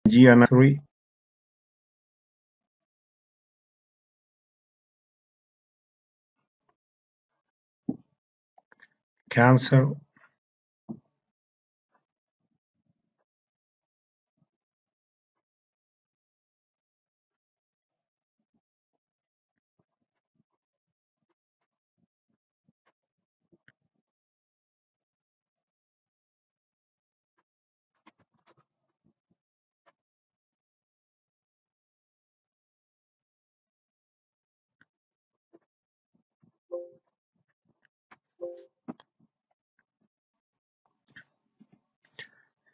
G and 3. Cancel.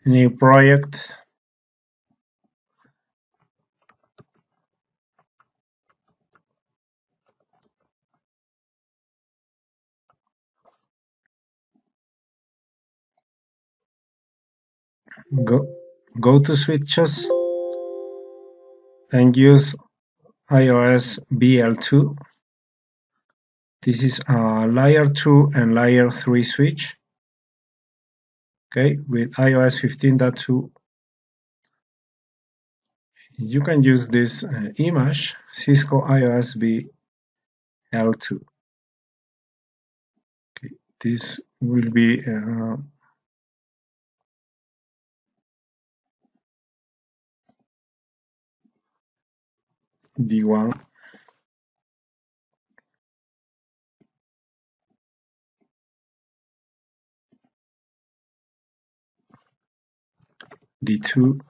New project. Go to switches and use iOS BL2. This is a layer 2 and layer 3 switch. Okay, with iOS 15.2, you can use this image, Cisco iOS BL2. Okay, this will be D1. D2,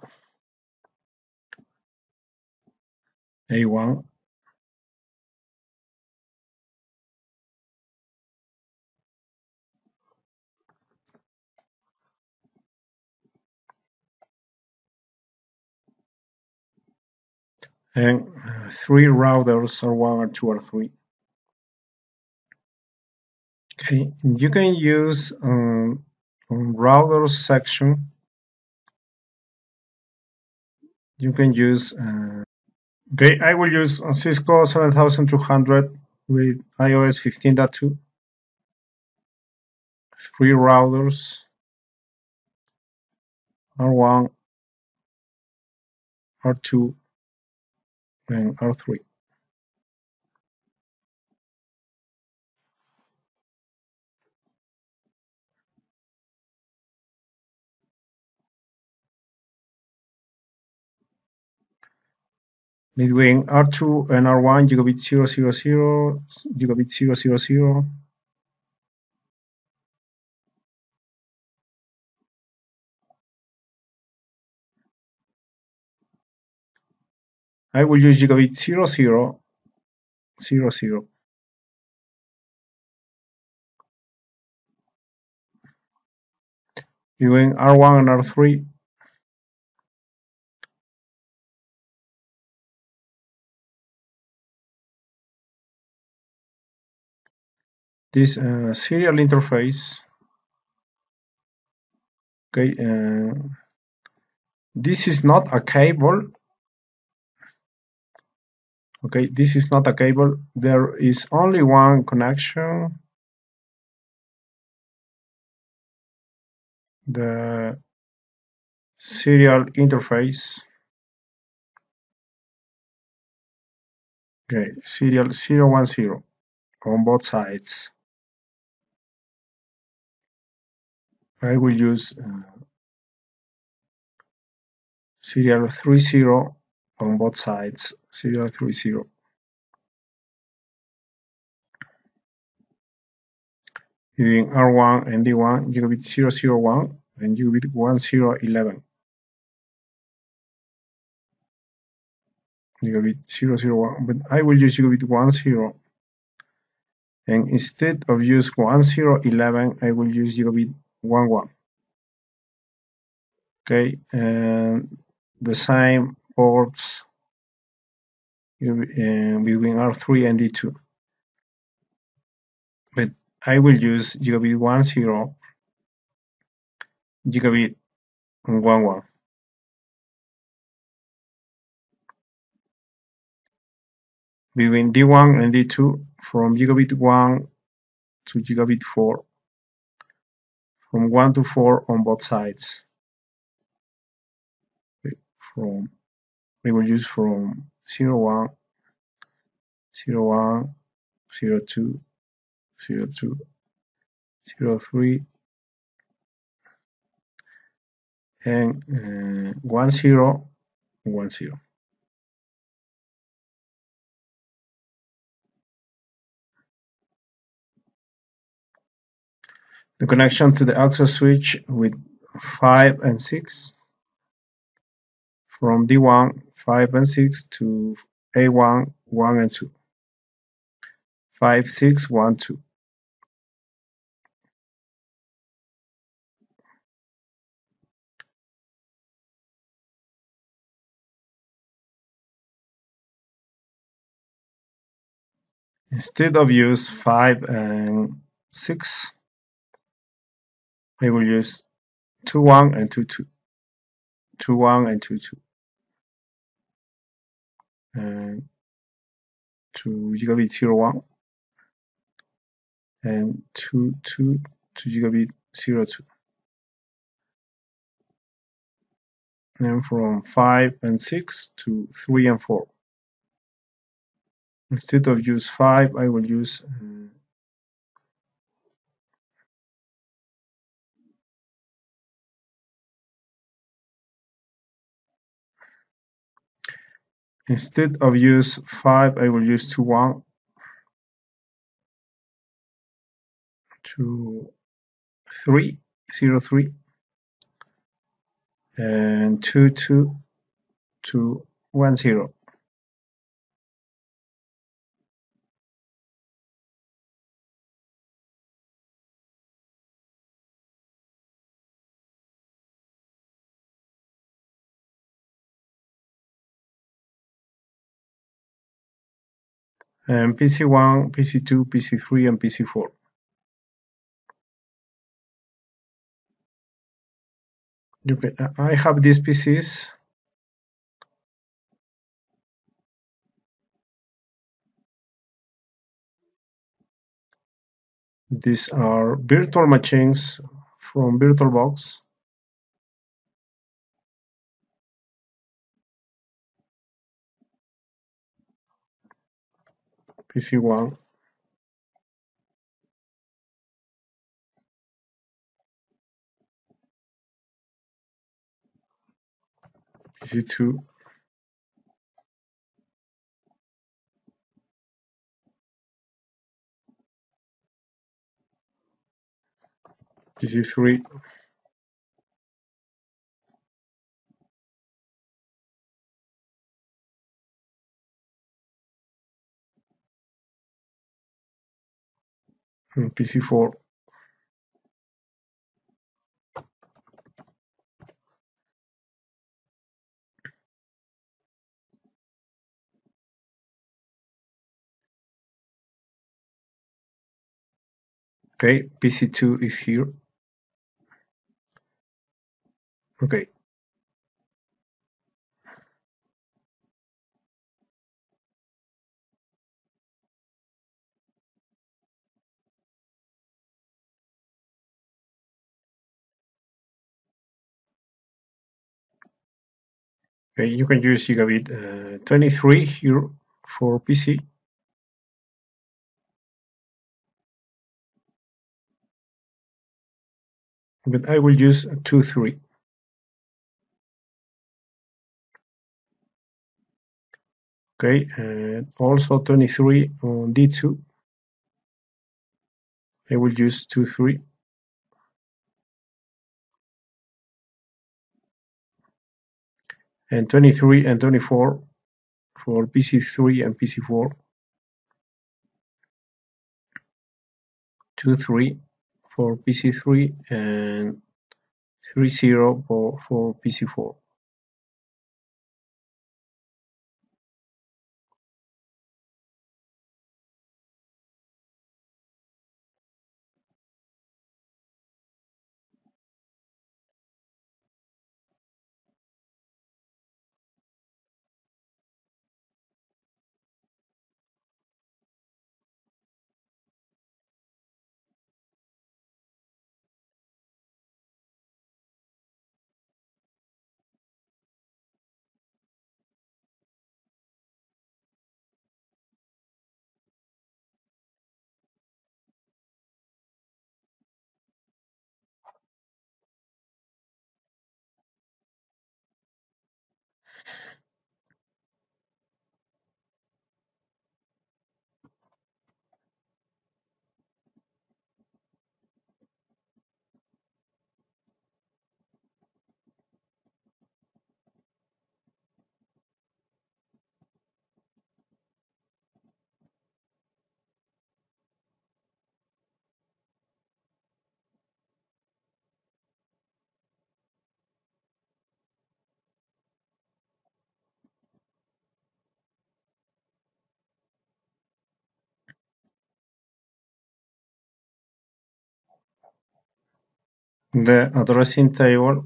A1, and 3 routers, or 1 or 2 or 3. Okay, you can use on routers section. You can use. Okay, I will use Cisco 7200 with iOS 15.2. 3 routers, R1, R2, and R3. Between R2 and R1, gigabit 000, gigabit 000. I will use gigabit 0000. Between R1 and R3, this serial interface. Okay, this is not a cable. Okay, this is not a cable. There is only one connection. The serial interface. Okay, serial 010 on both sides. I will use serial 30 on both sides. Serial 30. Between R1 and D1, gigabit 001 and gigabit 1011. Gigabit 001, but I will use gigabit 10. And instead of use 1011, I will use gigabit 11. Okay, and the same ports between R3 and D2. But I will use gigabit 10, gigabit 11. Between D1 and D2, from gigabit 1 to gigabit 4, from 1 to 4 on both sides. from we will use from 01, 01, 02, 02, 03, and 10, 10. The connection to the access switch with 5 and 6 from D1, 5 and 6 to A1, 1 and 2, 5, 6, 1, 2. Instead of use 5 and 6, I will use 2, 1 and 2, 2, 2, 1 and 2, 2, and 2 gigabit 01, and 2, 2, 2 gigabit 02. And from 5 and 6 to 3 and 4. Instead of use 5, I will use instead of use 5, I will use 2, 1, 2, 3, 0, 3, and 2, 2, 2, 1, 0. And PC1, PC2, PC3, and PC4. I have these PCs. These are virtual machines from VirtualBox. PC1, PC2, PC3, and PC4. Okay, PC2 is here. Okay. Okay, you can use gigabit 23 here for PC. But I will use 2.3. Okay, and also 23 on D2. I will use 2.3. And 23 and 24 for PC3 and PC4. 2.3 for PC3 and 3.0 for PC4. the addressing table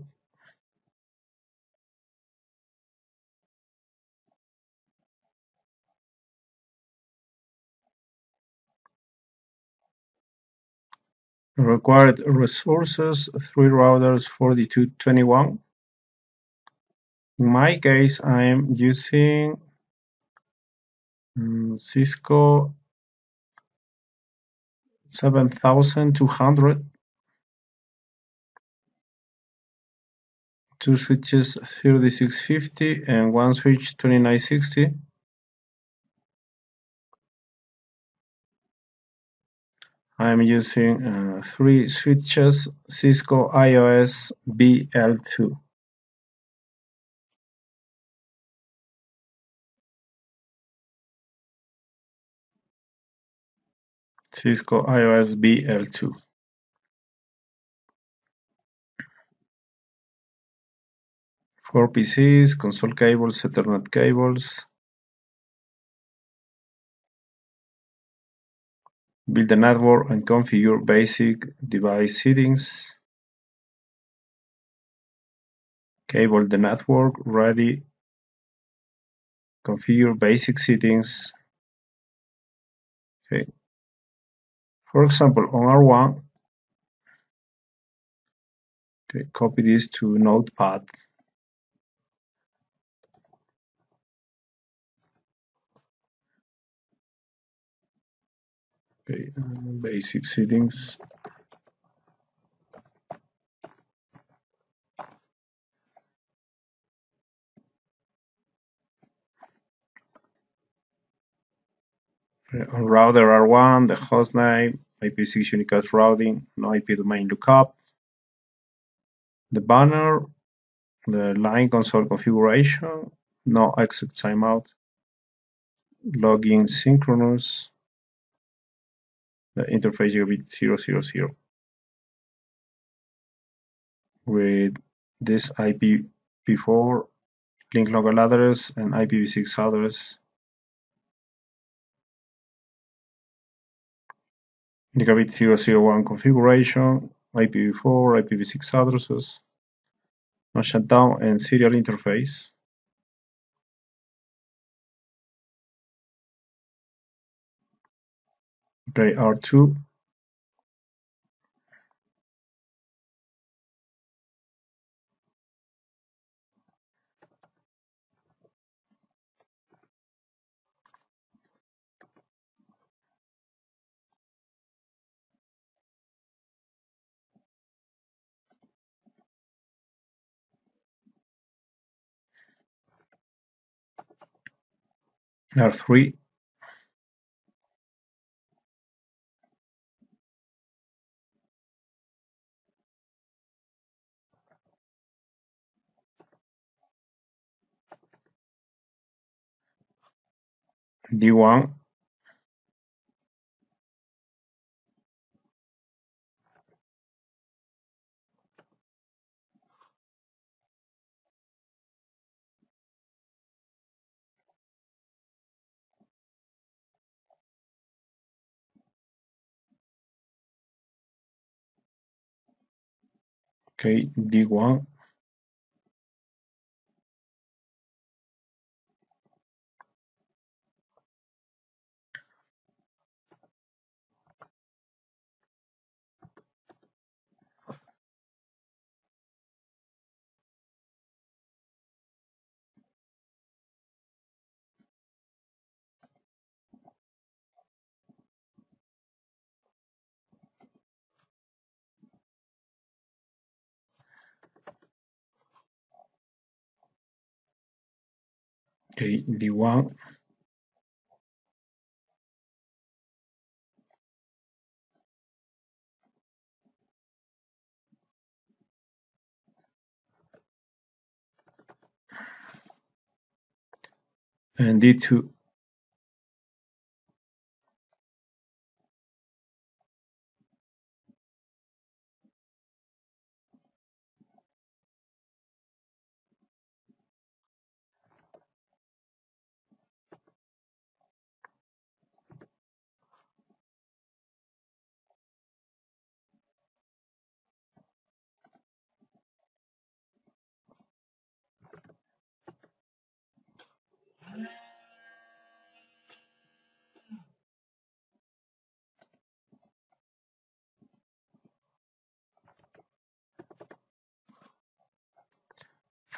required resources 3 routers 4221. In my case, I am using Cisco 7200, 2 switches 3650 and 1 switch 2960. I am using 3 switches Cisco iOS BL2. Cisco iOS BL2. 4 PCs, console cables, Ethernet cables. Build the network and configure basic device settings. Cable the network, ready. Configure basic settings. Okay. For example, on R1, okay, copy this to Notepad. Okay, basic settings. On router R1, the hostname, IPv6 unicast routing, no IP domain lookup. The banner, the line console configuration, no exit timeout. Login synchronous, the interface gigabit 000 with this IPv4 link local address and IPv6 address. Gigabit 001 configuration, IPv4, IPv6 addresses, no shutdown and serial interface. Okay, R2. R3. D1. Okay, D1. Okay, D1. And D2.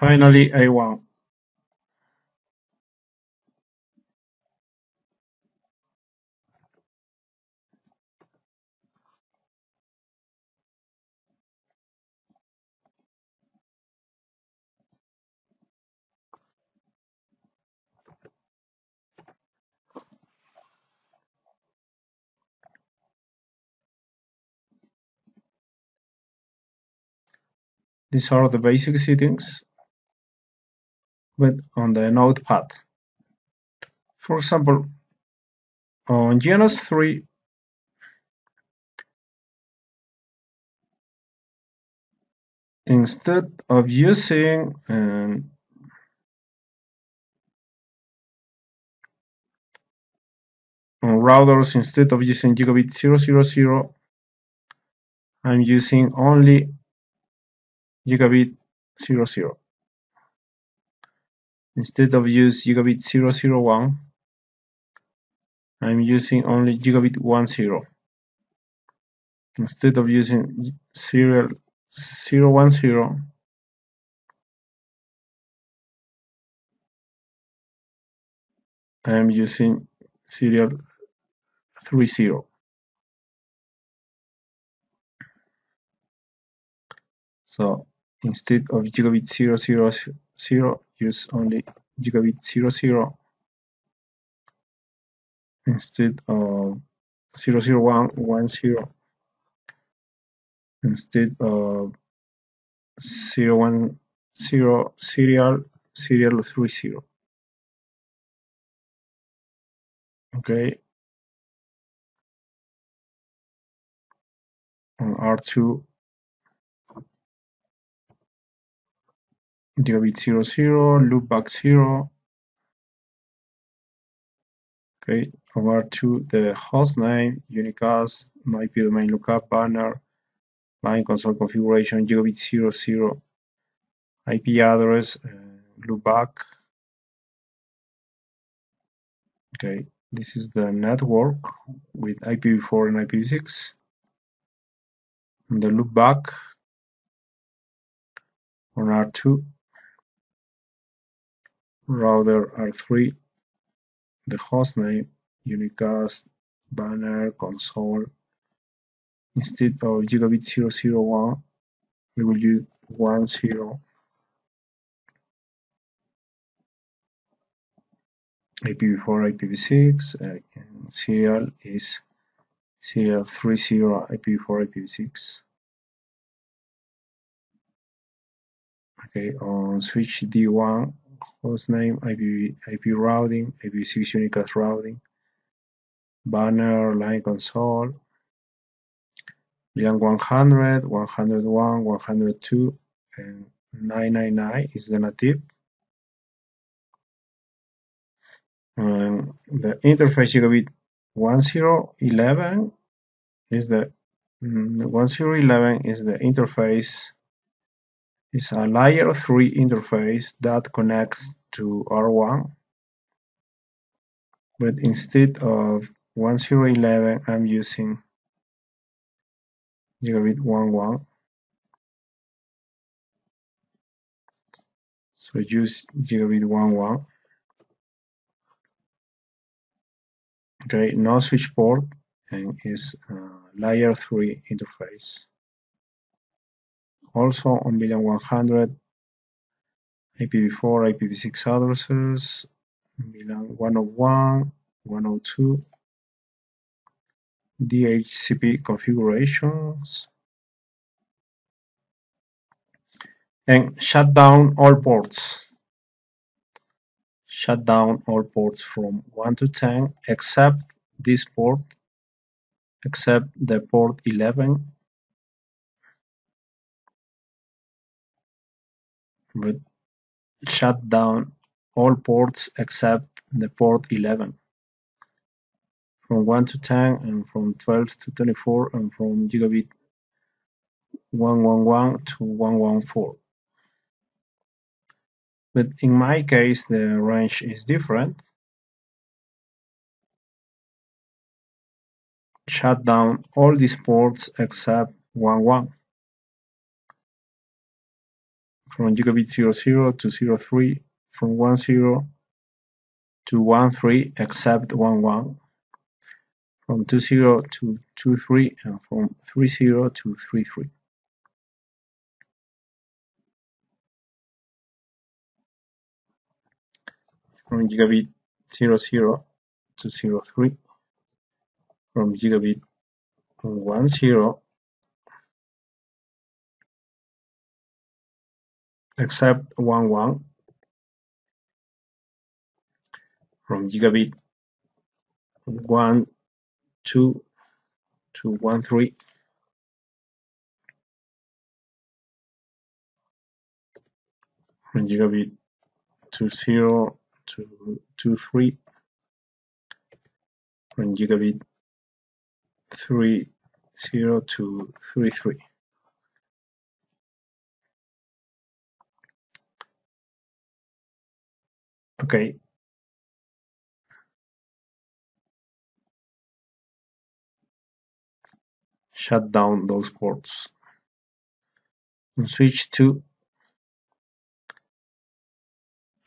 Finally, A1. These are the basic settings, but on the notepad. For example, on GNS 3, instead of using on routers, instead of using gigabit 000, I'm using only gigabit 00. Instead of use gigabit 001, I'm using only gigabit 10. Instead of using serial 010, I'm using serial 30. So instead of gigabit 000, use only gigabit 00. Instead of 00110, instead of 010, serial 30. Okay, on R2, gigabit 00, loopback 0. Okay, on R2, the host name, unicast, IP domain lookup, banner, line console configuration, gigabit 00, IP address, loopback. Okay, this is the network with IPv4 and IPv6. And the loopback on R2, router R3, the hostname, unicast, banner, console. Instead of gigabit 001, we will use 10. IPv4, IPv6, and serial is serial 30, IPv4, IPv6. Okay, on switch D1, hostname, IP routing, IPv6 unicast routing, banner, line console, LAN 100, 101, 102, and 999 is the native. The interface gigabit 1011 is the 1011 is the interface. It's a layer 3 interface that connects to R1, but instead of 1011, I'm using gigabit 11. So use gigabit 11. Okay, no switch port, and is layer 3 interface. Also on VLAN 100, IPv4, IPv6 addresses, VLAN 101, 102, Dhcp configurations, and shut down all ports. Shut down all ports from 1 to 10 except this port, except the port 11, but shut down all ports except the port 11, from 1 to 10 and from 12 to 24 and from gigabit 111 to 114. But in my case, the range is different. Shut down all these ports except 11. from gigabit 00 to 03, from 10 to 13 except 11, from 20 to 23, and from 30 to 33. From gigabit 00 to 03, from gigabit 10 except 11, from gigabit 12 to 13, from gigabit 20 to 23, from gigabit 30 to 33. Okay. Shut down those ports. And switch to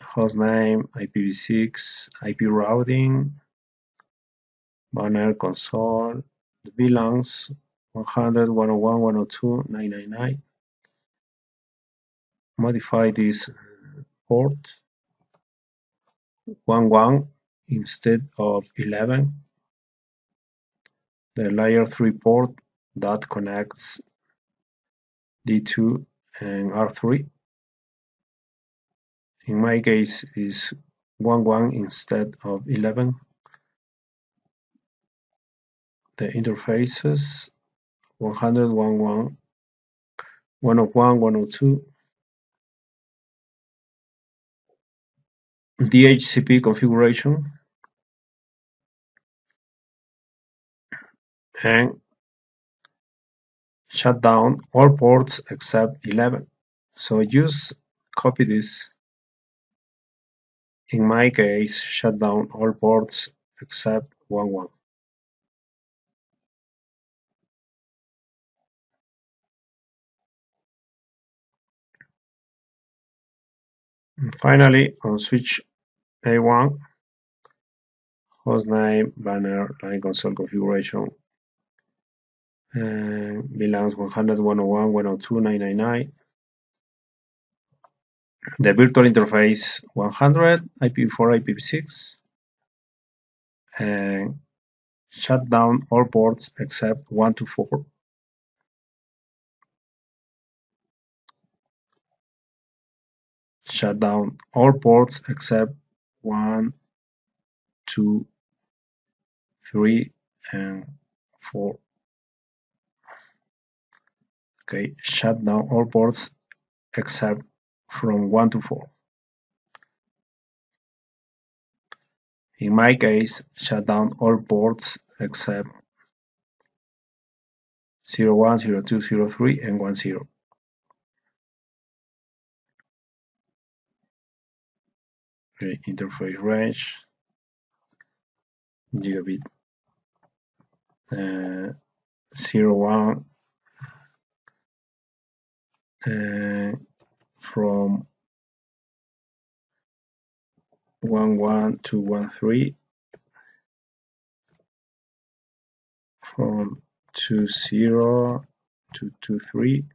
hostname, IPv6, IP routing, banner console, the VLANs 100, 101, 102, 999. Modify this port 11 instead of 11. The layer 3 port that connects D2 and R3. In my case is 11 instead of 11. The interfaces 100, 101, 101, 102. Dhcp configuration and shut down all ports except 11. So just copy this. In my case, shut down all ports except 11. And finally, on switch A1, hostname, banner, line console configuration, and VLANs 100, 101, 102, 999. The virtual interface 100, IPv4, IPv6, and shut down all ports except 1 to 4. Shut down all ports except 1, 2, 3, and 4. Okay, shut down all ports except from 1 to 4. In my case, shut down all ports except 01, 02, 03, and 10. Okay, interface range, gigabit 01, from 11 to 13, from 20 to 23,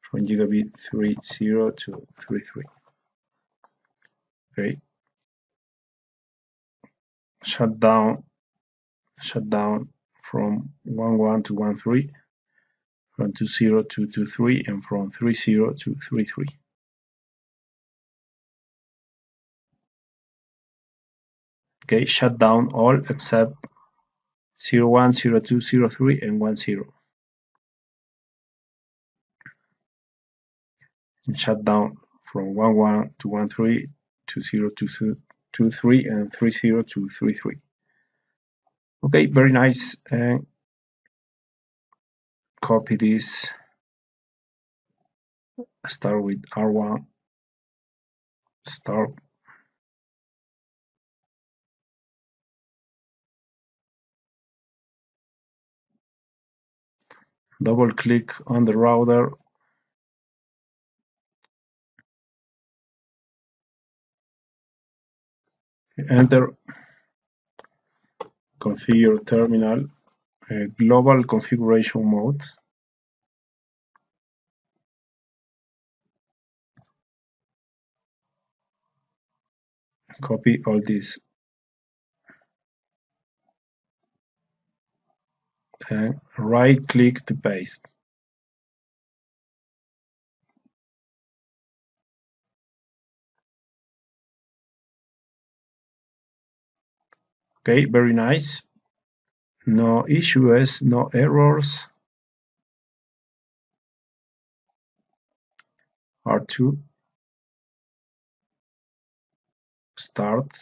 from gigabit 30 to 33. Okay. Shut down from 11 to 13, from 20 to 23, and from 30 to 33. Okay, shut down all except 01, 02, 03, and 10. And shut down from 11 to 13, 20 to 23, and 30 to 33. Okay, very nice. And copy this. Start with R1. Start. Double click on the router. Enter configure terminal, global configuration mode. Copy all this and right click to paste. Okay, very nice. No issues, no errors. R2, start.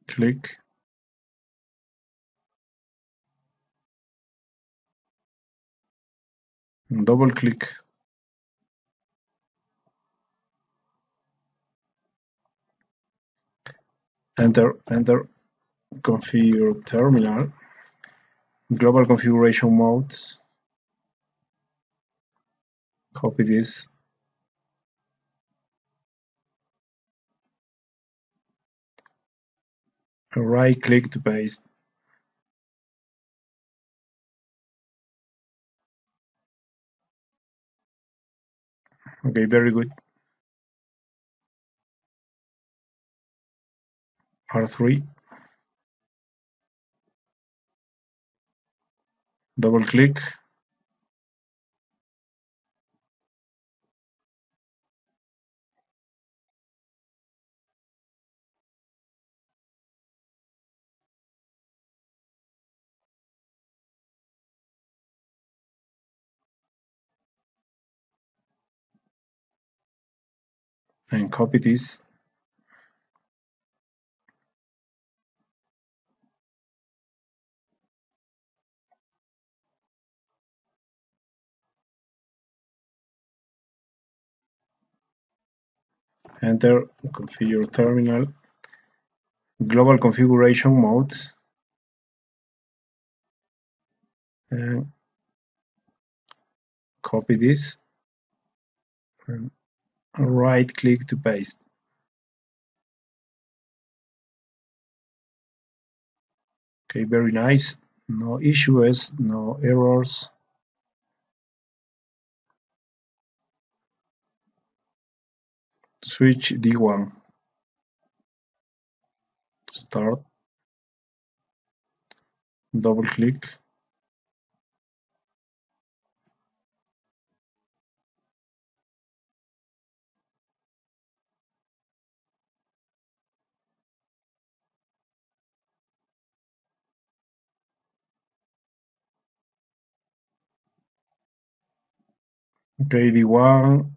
Click. Double click. Enter configure terminal, global configuration mode. Copy this. Right click to paste. Okay, very good. R3, double click. And copy this. Enter configure terminal, global configuration mode. And copy this. And right click to paste. Okay, very nice. No issues, no errors. Switch D1. Start. Double click. Okay, D1.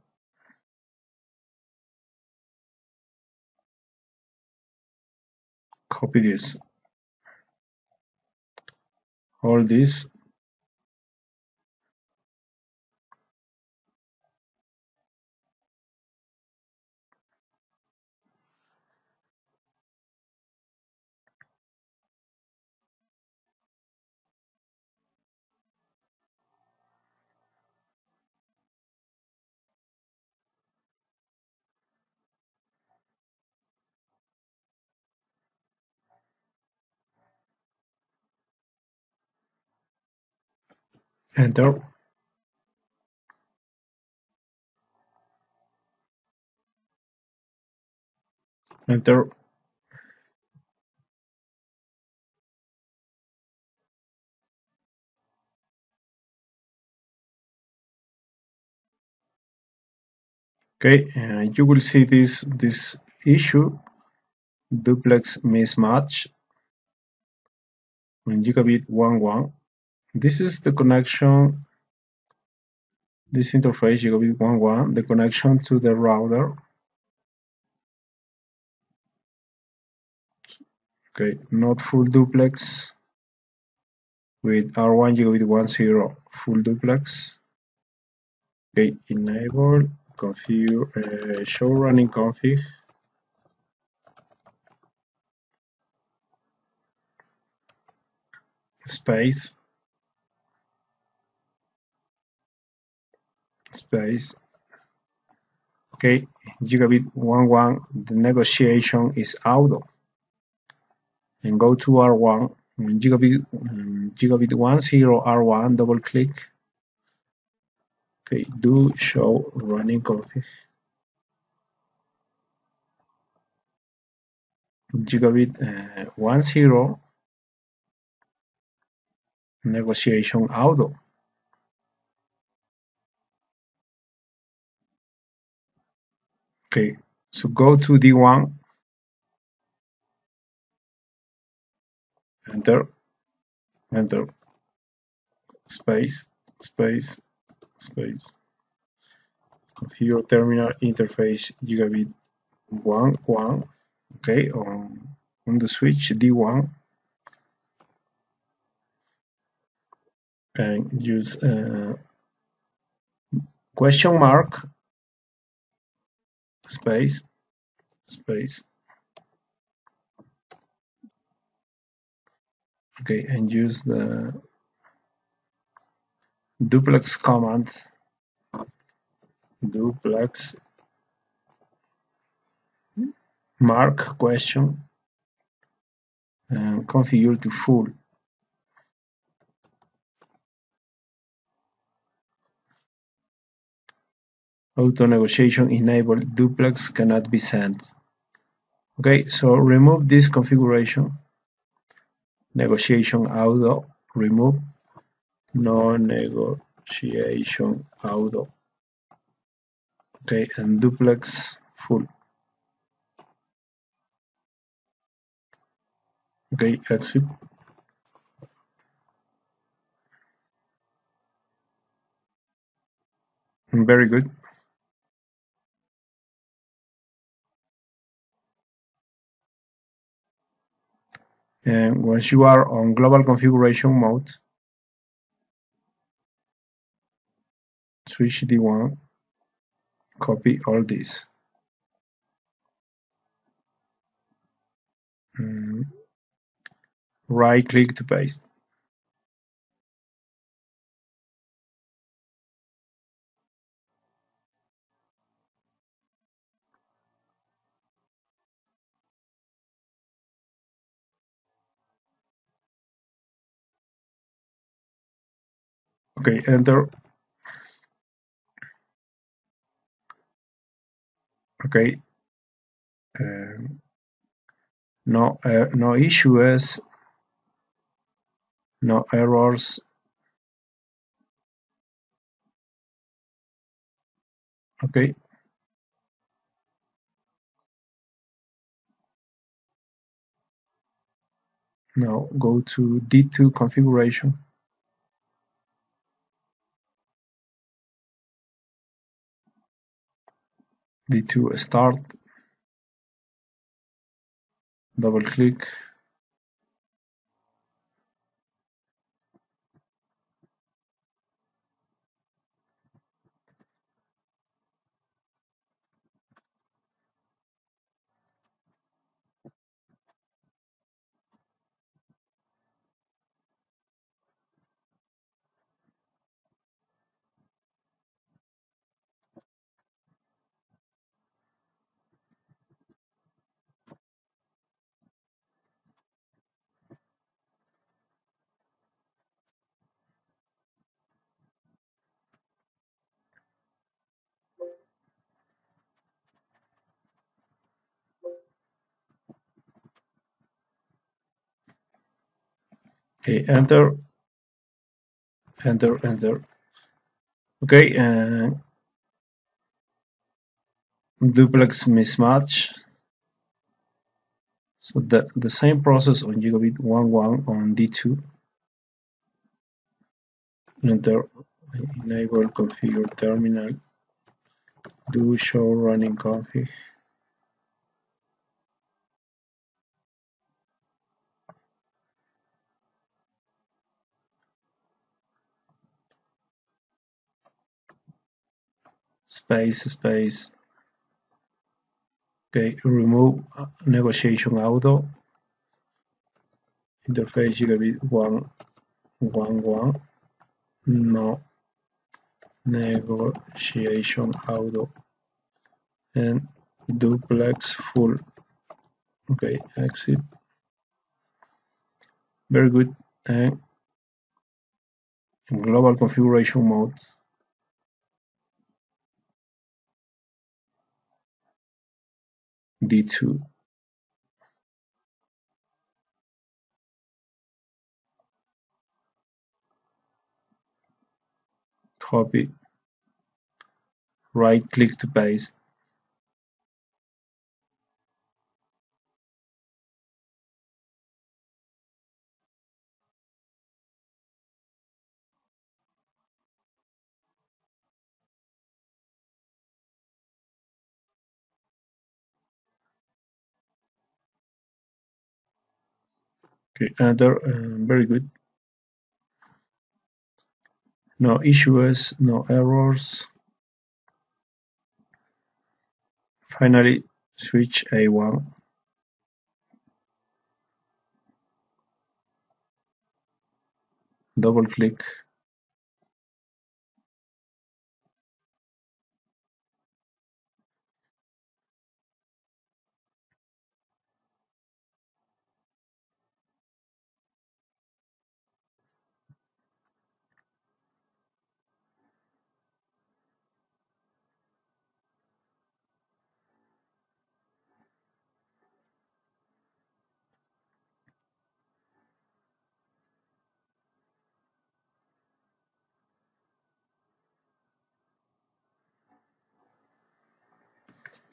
Copy this. All this. Enter. Enter. Okay, you will see this issue, duplex mismatch on gigabit 1.1. This is the connection, this interface gigabit 1.1, the connection to the router. Okay, not full duplex with R1 gigabit 1.0 full duplex. Okay, enable, configure, show running config. . . 。 . 。 . . . . . . . . . . . . . . . . . . . . . . . . . . . . . . . . . . . . . . . . . . . . . . . . . . . . . . . Okay, enable, configure, show running config. space, space. Okay, gigabit 11, the negotiation is auto. And go to R1, gigabit 10 R1, double click. Okay, do show running config. Gigabit 10 negotiation auto. Okay, so go to D1, enter, enter, space, space, space. Configure terminal interface gigabit 11. Okay, on the switch D1, and use question mark, space, space. Okay, and use the duplex command, duplex mark question, and configure to full. Auto negotiation enabled, duplex cannot be sent. Okay, so remove this configuration. Negotiation auto, remove. No negotiation auto. Okay, and duplex full. Okay, exit. Very good. And once you are on global configuration mode, switch D1, copy all this. Right click to paste. Okay, enter. Okay, no issues, no errors. Okay, now go to D2 configuration. D2 start, double click. Okay, enter, enter, enter. Okay, and duplex mismatch. So the same process on gigabit 11 on D2. Enter, enable configure terminal, do show running config. Space, space. Okay, remove negotiation auto. Interface gigabit 1 1 no negotiation auto and duplex full. Okay, exit. Very good. And global configuration mode. D2. Copy. Right click to paste. Okay, enter. Very good. No issues, no errors. Finally, switch A1. Double click.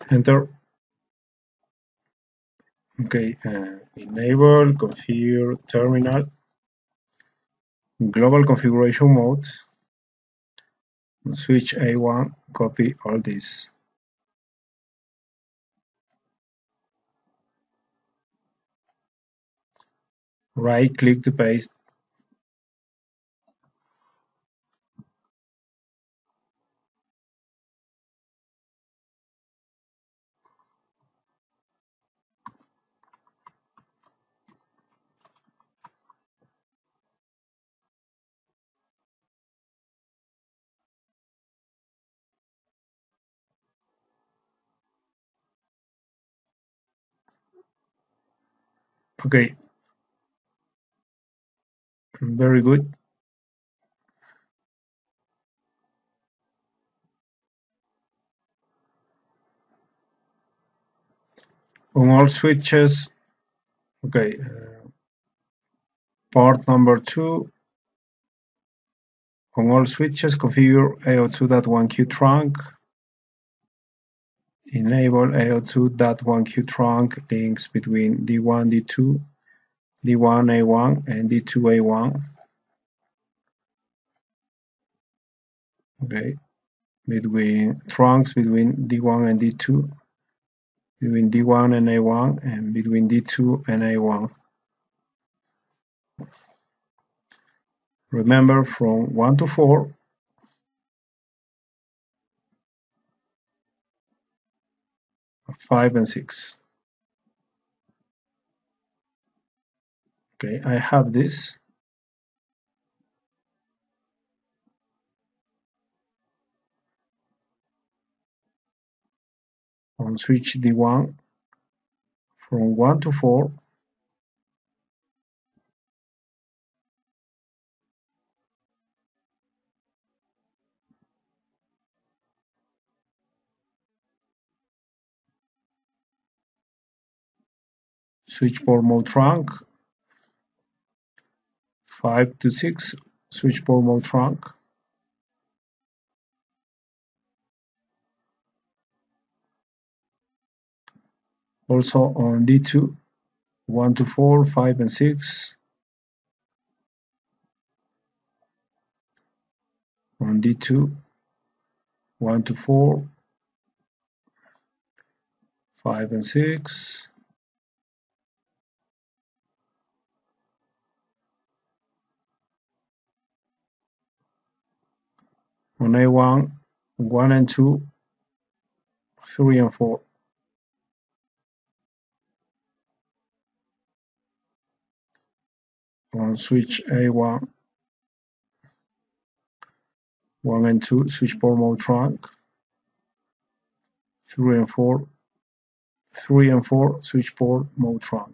Enter. Okay, enable, configure, terminal, global configuration mode, switch A1, copy all this. Right click to paste. Okay, very good. On all switches, okay, port number 2, on all switches, configure AO2.1Q trunk, enable AO2.1Q trunk links between D1, D2, D1A1, and D2A1. Okay, between trunks between D1 and D2, between D1 and A1, and between D2 and A1. Remember, from 1 to 4, 5 and 6. Okay, I have this. On switch D1, from 1 to 4, switch port mode trunk, 5 to 6, switch port mode trunk. Also on D2, 1 to 4, 5 and 6. On D2, 1 to 4, 5 and 6. On A1, 1 and 2, 3 and 4. On switch A1, 1 and 2 switch port mode trunk, 3 and 4 switch port mode trunk.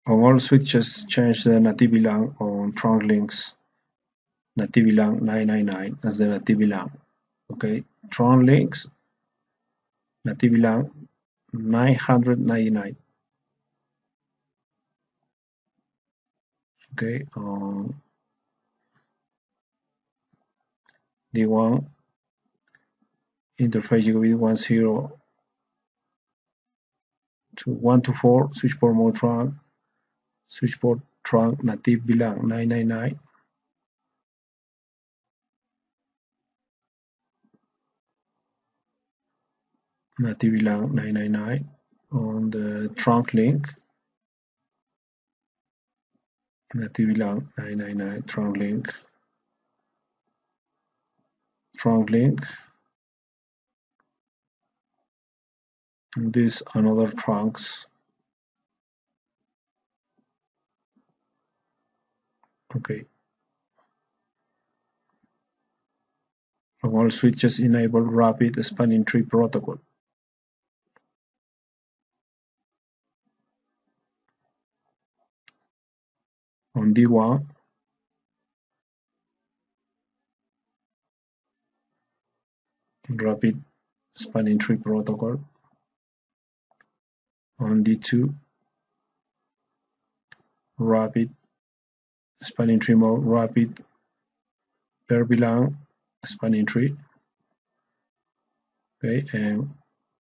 On all switches, change the Ntp VLAN on trunk links Ntp VLAN 999 as the Ntp VLAN. Okay, trunk links Ntp VLAN 999. Okay, on D1 interface gigabit 10 to 1 to 4 switch port mode trunk, switch port trunk Ntp VLAN 999. Ntp VLAN 999 on the trunk link. Ntp VLAN 999 trunk link. And these another trunks. Okay. On all switches enable rapid spanning tree protocol. On D1, rapid spanning tree protocol. On D2, rapid spanning tree mode, rapid per VLAN spanning tree. Okay, and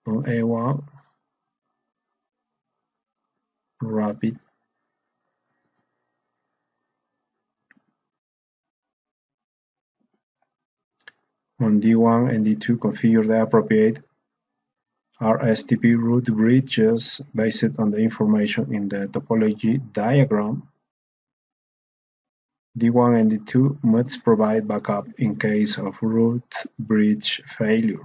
on A1, rapid on D1 and D2 configure the appropriate RSTP root bridges based on the information in the topology diagram. D1 and D2 must provide backup in case of root bridge failure.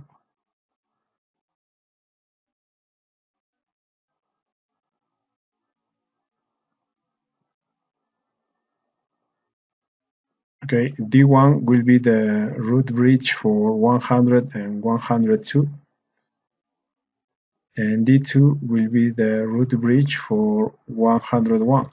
Okay, D1 will be the root bridge for 100 and 102, and D2 will be the root bridge for 101.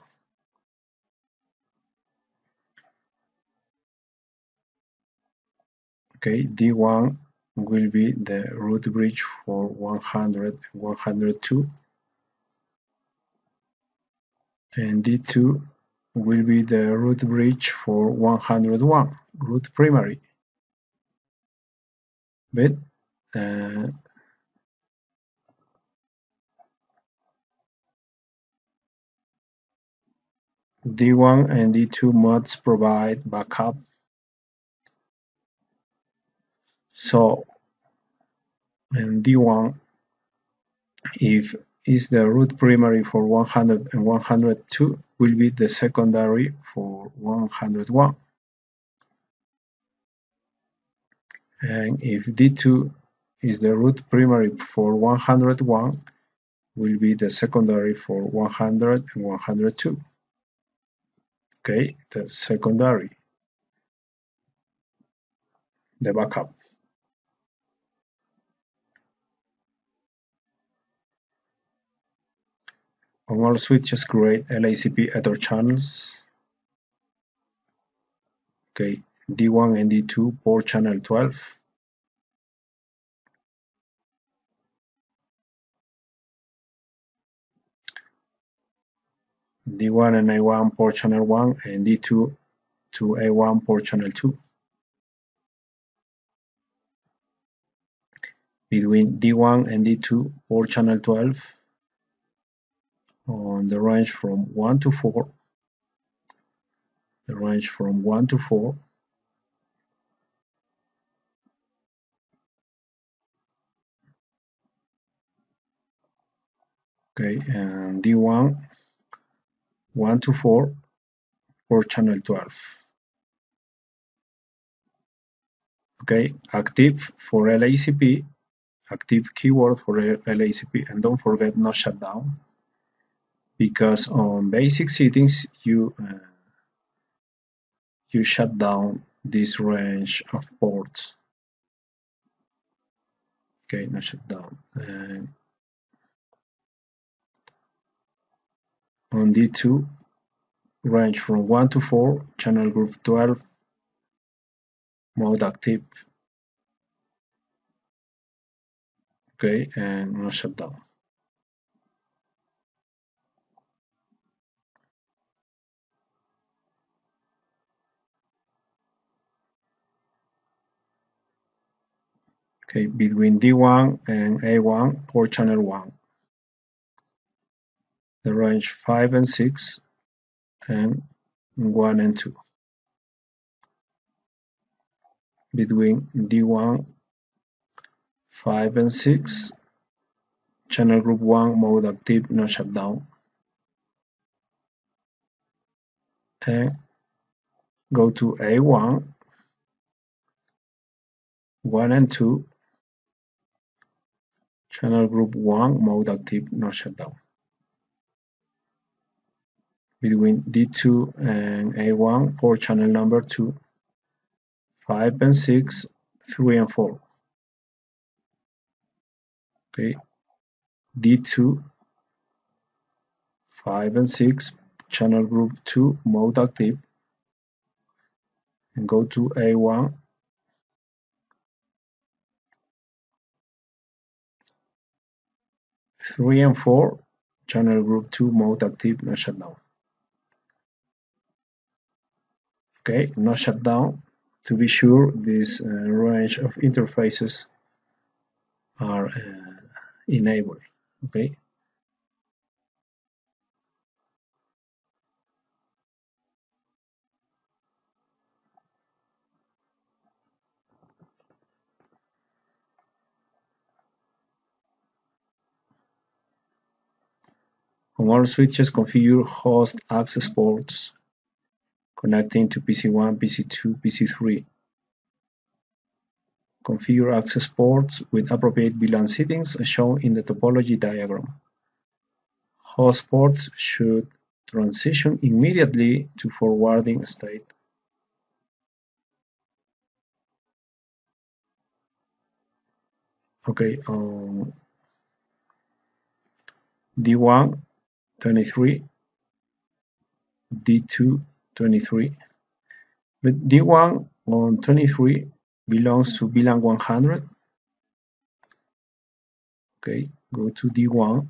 Okay, D1 will be the root bridge for 100 and 102, and D2 will be the root bridge for 101, root primary. But D1 and D2 must provide backup. So, in D1, if is the root primary for 100 and 102 will be the secondary for 101. And if D2 is the root primary for 101 will be the secondary for 100 and 102. Okay, the secondary, the backup. On all switches create LACP ether channels. Okay, D1 and D2 port channel 12. D1 and A1 port channel 1 and D2 to A1 port channel 2. Between D1 and D2 port channel 12 on the range from 1 to 4. The range from 1 to 4. Okay, and D1 1 to 4 port channel 12. Okay, active for LACP active keyword for LACP, and don't forget no shutdown, because on basic settings you shut down this range of ports. Okay, no shutdown. On D2, range from 1 to 4, channel group 12, mode active. Okay, and no shutdown. Okay, between D1 and A1, port channel 1. The range 5 and 6, and 1 and 2. Between D1, 5 and 6, channel group 1, mode active, no shutdown. And go to A1, 1 and 2, channel group 1, mode active, no shutdown. Between D2 and A1, port channel number 2, 5 and 6, 3 and 4. Okay, D2, 5 and 6, channel group 2, mode active, and go to A1, 3 and 4, channel group 2, mode active, no shutdown. Okay, no shutdown. To be sure, this range of interfaces are enabled. Okay. On all switches, configure host access ports connecting to PC1, PC2, PC3. Configure access ports with appropriate VLAN settings as shown in the topology diagram. Host ports should transition immediately to forwarding state. Okay, on D1, 23, D2, 23. But D1 on 23 belongs to VLAN 100. Okay, go to D1,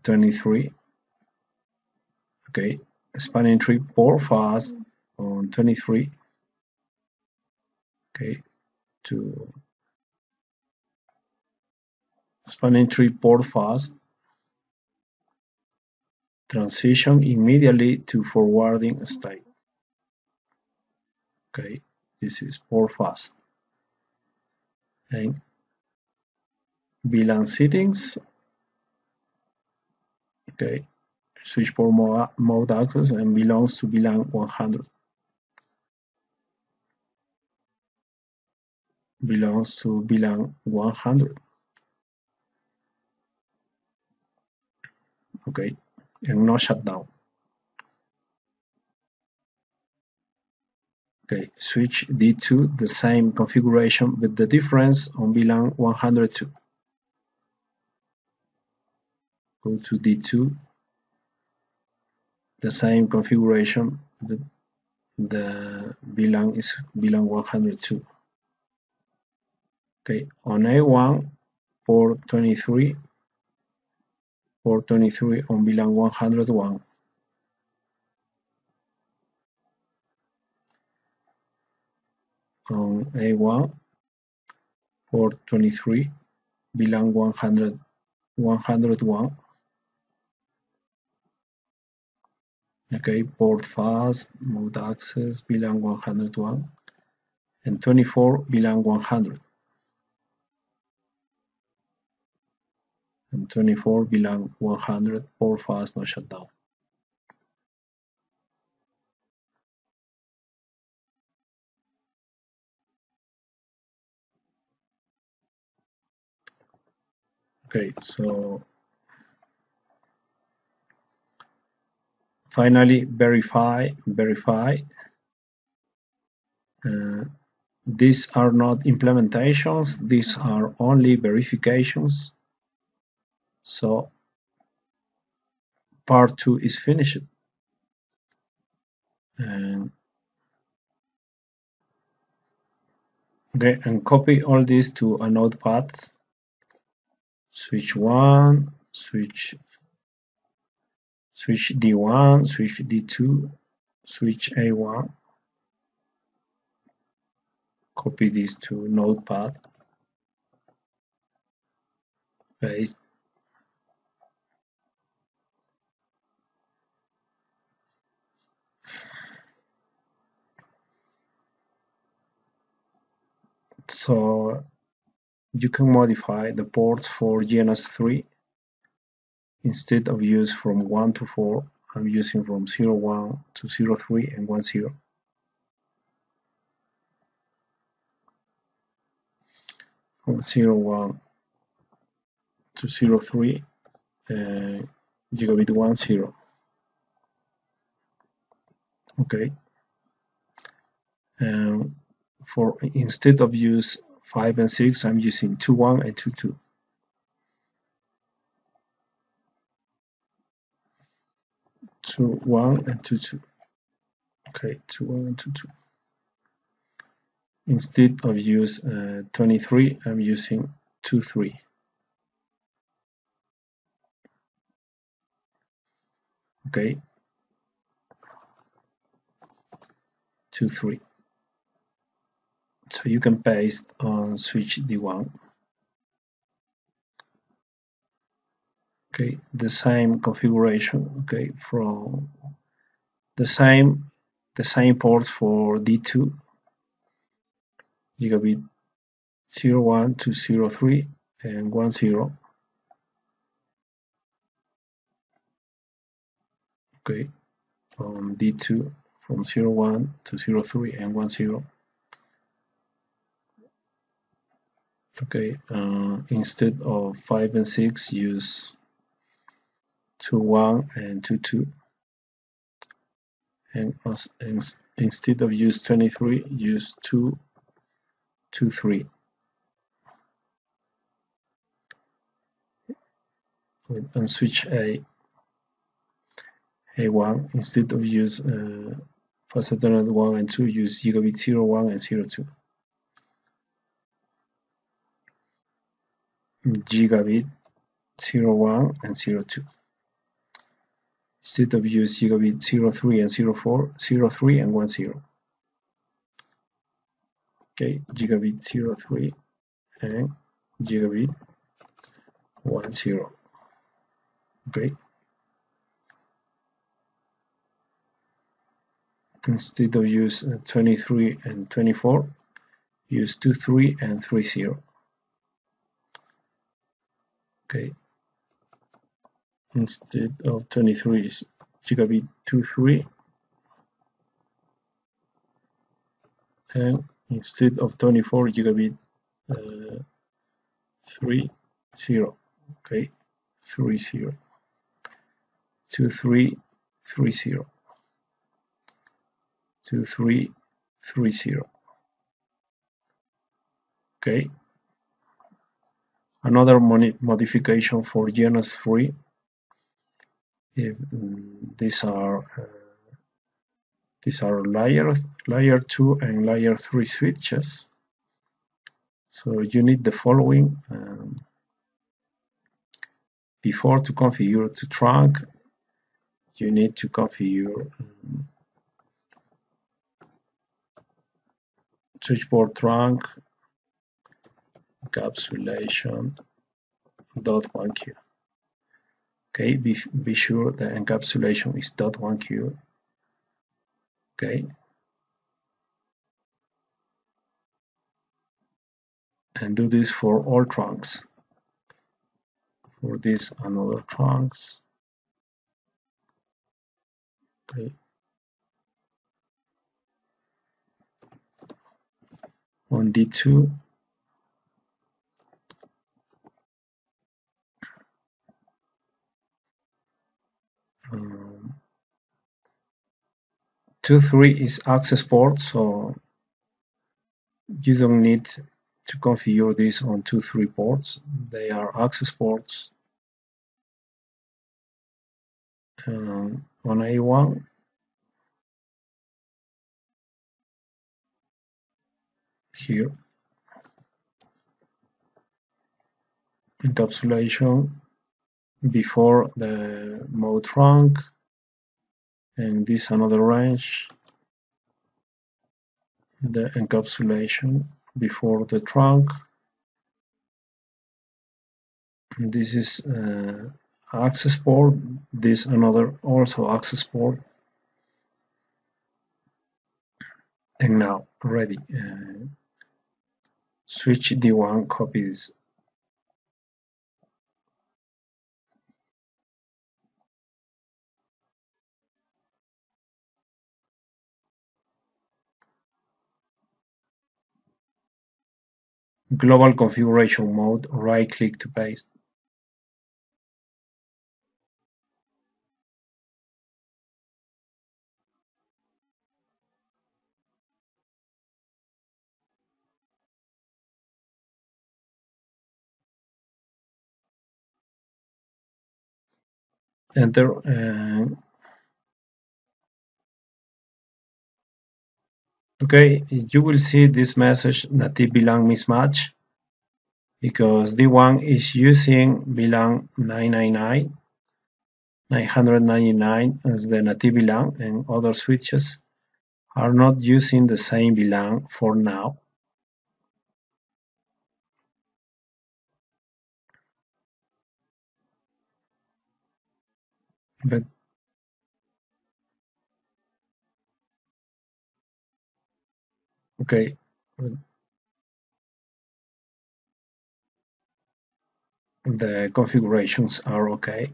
23. Okay, spanning tree port fast on 23. Okay, to spanning tree port fast, transition immediately to forwarding state. Okay, this is port fast. And VLAN settings. Okay, switch port mode access and belongs to VLAN 100. Belongs to VLAN 100. Okay, and no shutdown. Okay, switch D2, the same configuration with the difference on VLAN 102. Go to D2, the same configuration, but the VLAN is VLAN 102. Okay, on A1, port 23 on VLAN 101. On A1, port 23, VLAN 101. Okay, port fast, mode access, VLAN 101, and 24, VLAN 100. And 24, VLAN 100, port fast, no shutdown. Okay, so finally verify. These are not implementations, these are only verifications. So part 2 is finished. And okay, and copy all this to a notepad. Switch 1, switch D1, switch D2, switch A1. Copy this to notepad. Paste. So you can modify the ports for GNS3. Instead of use from 1 to 4, I'm using from 01 to 03 and 10. From 01 to 03, gigabit 10. Okay. For instead of use 5 and 6, I'm using 2.1 and 2.2. 2.1 and 2.2. Okay, 2.1 and 2.2. Instead of use 23, I'm using 2.3. Okay, 2.3. So you can paste on switch D1. Okay, the same configuration. Okay, from the same ports for D2, gigabit 01 to 03 and 10. Okay, on D2 from 01 to 03 and 10. Okay, instead of 5 and 6, use 2.1 and 2.2. And instead of use 23, use 2.3. And switch A1, instead of use fast Ethernet 1 and 2, use gigabit 01 and 02. Gigabit 01 and 02. Instead of use gigabit 03 and 04, 03 and 10. Okay, gigabit 03 and gigabit 10. Okay. Instead of use 23 and 24, use 23 and 30. Okay. Instead of 23, is gigabit 23, and instead of 24, gigabit 30. Okay, 30. 2330. 2330. Okay. Another modification for GNS3. If these are layer 2 and layer 3 switches. So you need the following. Before to configure the trunk, you need to configure switchboard trunk encapsulation .1q. Okay, be sure the encapsulation is .1q. Okay, and do this for all trunks. For this and other trunks. Okay. On D2, 2.3 is access port, so you don't need to configure this on 2.3 ports. They are access ports. On A1, here, encapsulation before the mode trunk, and this another range, the encapsulation before the trunk. This is access port, this another also access port, and now ready. Switch D1, copy this. Global configuration mode, right click to paste. Enter. Okay, you will see this message native VLAN mismatch because D1 is using VLAN 999 as the native VLAN, and other switches are not using the same VLAN for now. But okay, the configurations are okay.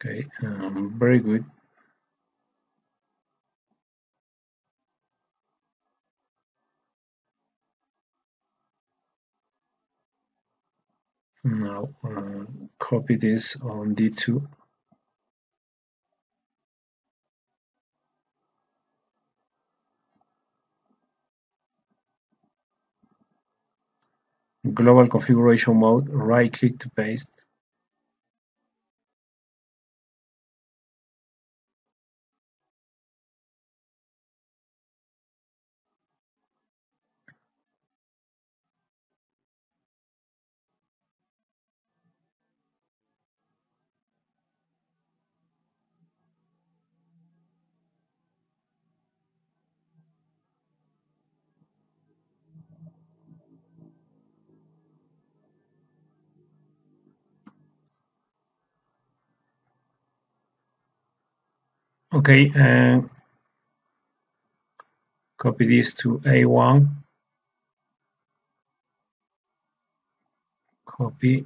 Okay, very good. Now copy this on D2. Global configuration mode, right click to paste. Okay, and copy this to A1. Copy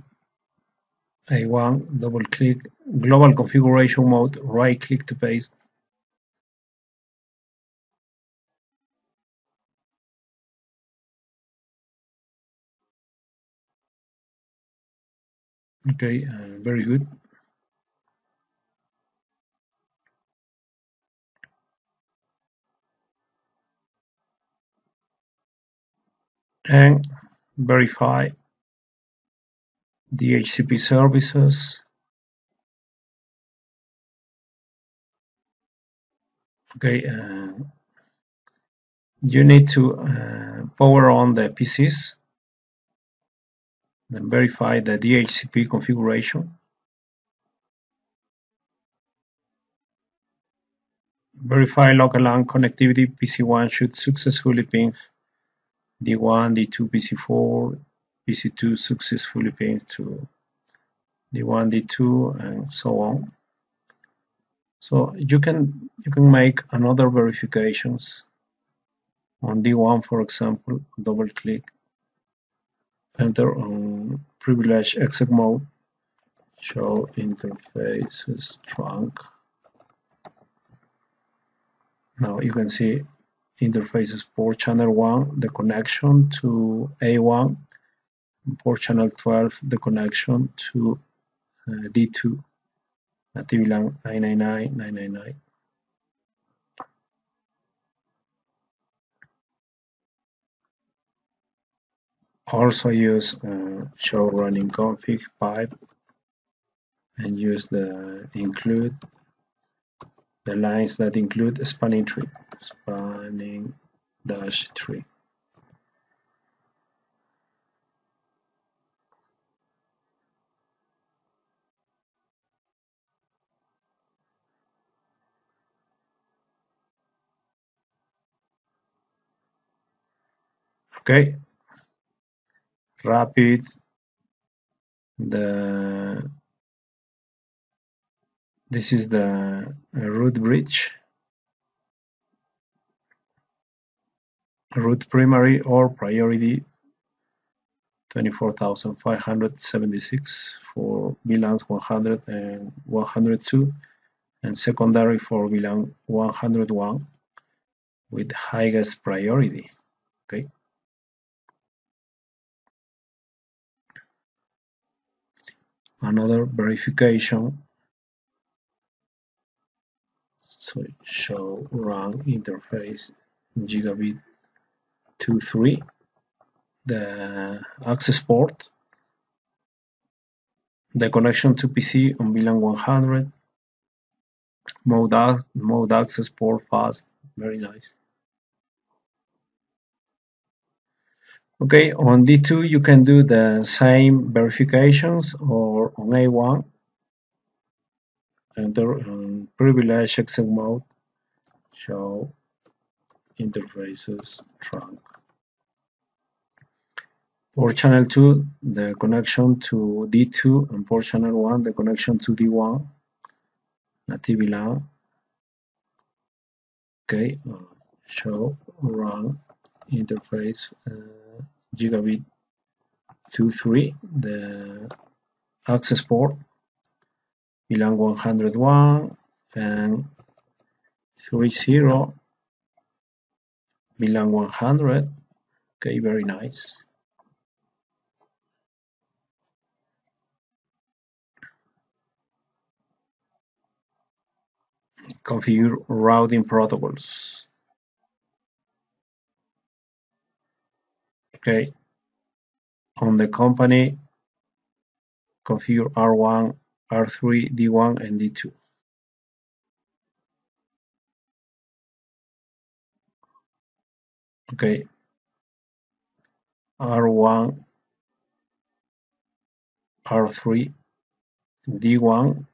A1, double click, global configuration mode, right click to paste. Okay, very good. And verify Dhcp services. Okay, you need to power on the PCs, then verify the Dhcp configuration. Verify local LAN connectivity. PC1 should successfully ping D1, D2, PC4, PC2 successfully ping to D1, D2, and so on. So you can make another verifications on D1, for example. Double click, enter on privilege exec mode, show interfaces trunk. Now you can see interfaces port channel 1, the connection to A1, port channel 12, the connection to D2, native LAN 999.999. Also use show running config pipe and use the include the lines that include spanning tree, spanning dash tree. Okay, rapid. This is the root bridge, root primary or priority 24,576 for VLANs 100 and 102, and secondary for VLAN 101 with highest priority. Okay. Another verification. So show run interface gigabit 23, the access port, the connection to PC on VLAN 100, mode access port fast, very nice. Okay, on D2 you can do the same verifications, or on A1 enter privilege exec mode, show interfaces trunk. Port channel 2, the connection to D2, and port channel 1, the connection to D1, native LAN. Okay, show run interface gigabit 23, the access port, VLAN 101 and 30, VLAN 100. Okay, very nice. Configure routing protocols. Okay, on the company, configure R1, R3, D1, and D2. Okay, R1, R3, D1,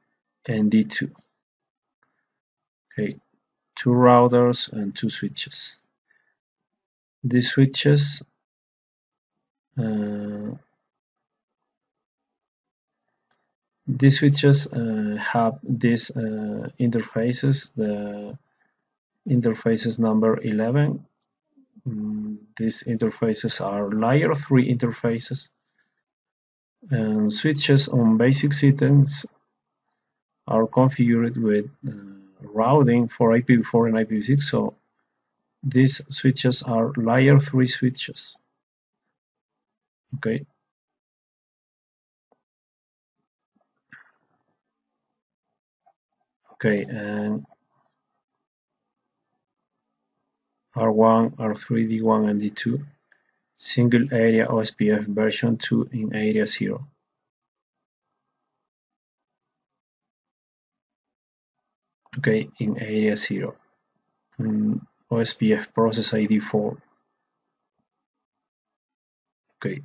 and D2. Okay, 2 routers and 2 switches. These switches have these interfaces. The interfaces number 11. These interfaces are layer 3 interfaces, and switches on basic systems are configured with routing for IPv4 and IPv6. So these switches are layer 3 switches. Okay. Okay, and R1, R3, D1, and D2, single area OSPF version 2 in area 0. Okay, in area 0. OSPF process ID 4. Okay.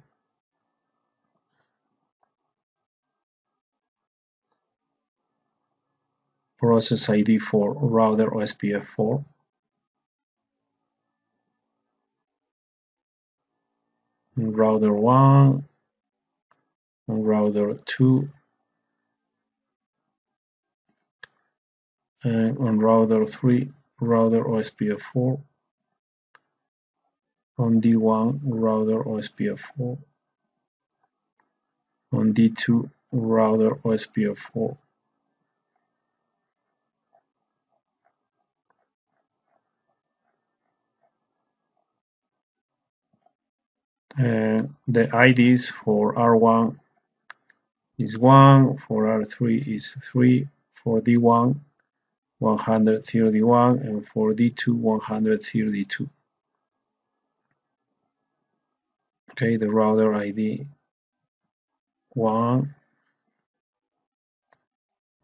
Process ID 4, router OSPF 4. Router 1, router 2, and on router 3, router OSPF 4. On D1, router OSPF 4. On D2, router OSPF 4. The IDs for R1 is 1, for R3 is 3, for D1 131, and for D2 132. Okay, the router ID 1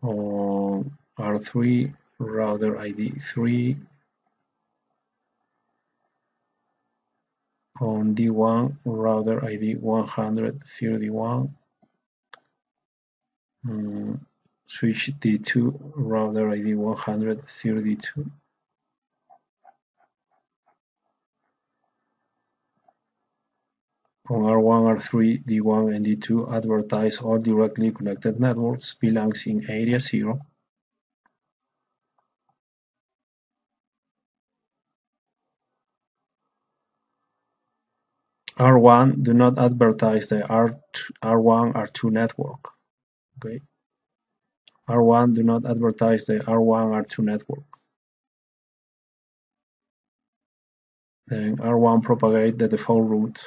on R3, router ID 3 on D1, router ID 131, switch D2, router ID 132. On R1, R3, D1, and D2, advertise all directly connected networks belongs in area 0. R1 do not advertise the R1, R2 network. Okay. R1 do not advertise the R1, R2 network. Then R1 propagate the default route.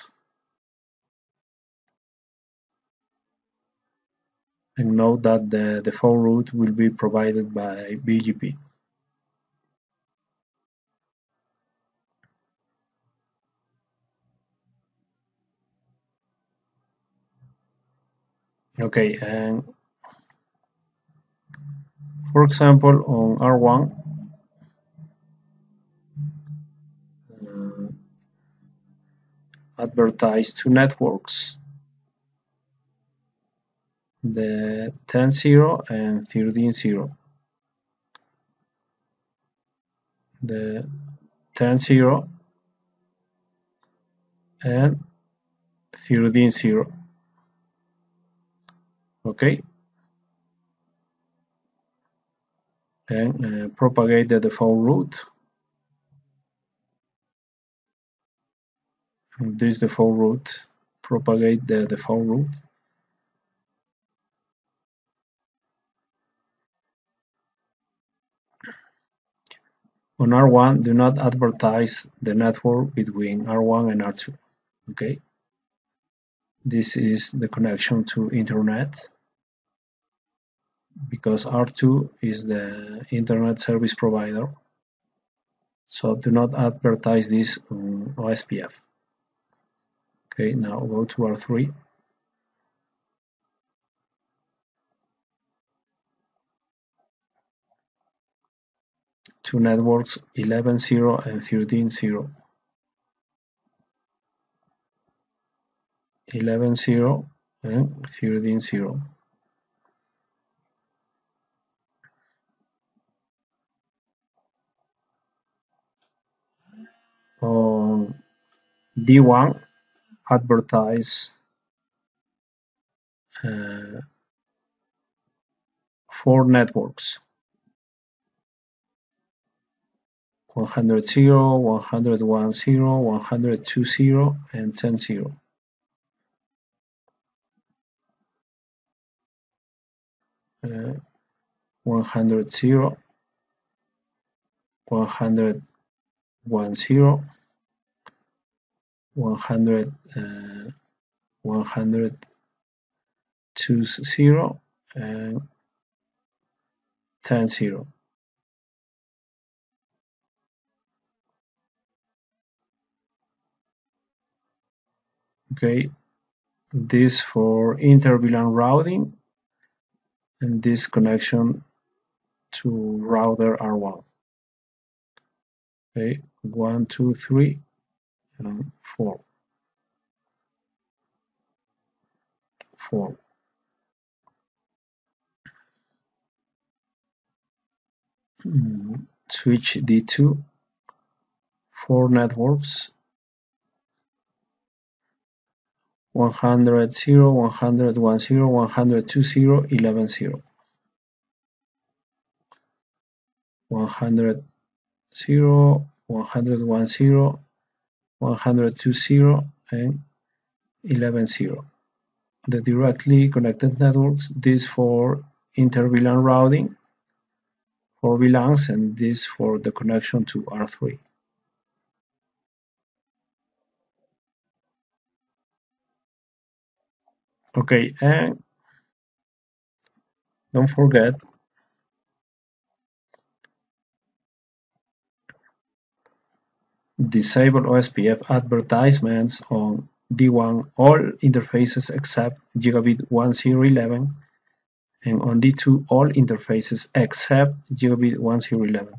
And note that the default route will be provided by BGP. Okay, and for example, on R1, advertise two networks, the 10.0 and 13.0. The 10.0 and 13.0. Okay, and propagate the default route. This default route, propagate the default route. On R1, do not advertise the network between R1 and R2. Okay, this is the connection to internet, because R2 is the internet service provider. So do not advertise this on OSPF. Okay, now go to R3. Two networks, 11.0 and 13.0. 11.0 and 13.0. On D1, advertise 4 networks, 100.0, 101.0, 102.0, and 10.0. 100.0, 101.0, 102.0, and 10.0. Okay, this for inter-VLAN routing, and this connection to router R1. Okay, 1, 2, 3, and 4. 4. Switch D2, 4 networks, 100.0, 101.0, 102.0, 11.0. 100.0, 101.0, 102.0, and 11.0. The directly connected networks, this for inter-VLAN routing, for VLANs, and this for the connection to R3. Okay, and don't forget disable OSPF advertisements on D1 all interfaces except gigabit 1011 and on D2 all interfaces except gigabit 1011.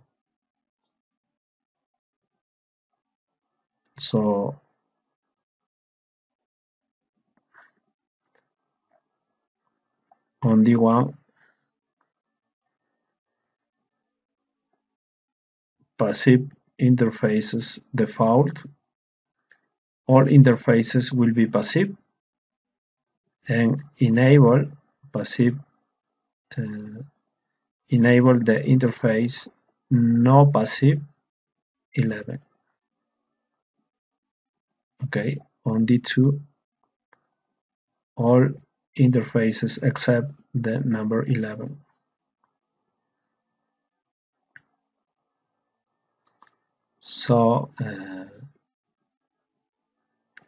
So on D1 passive interfaces default, all interfaces will be passive, and enable passive enable the interface no passive 11. Okay, on D2 all interfaces except the number 11. So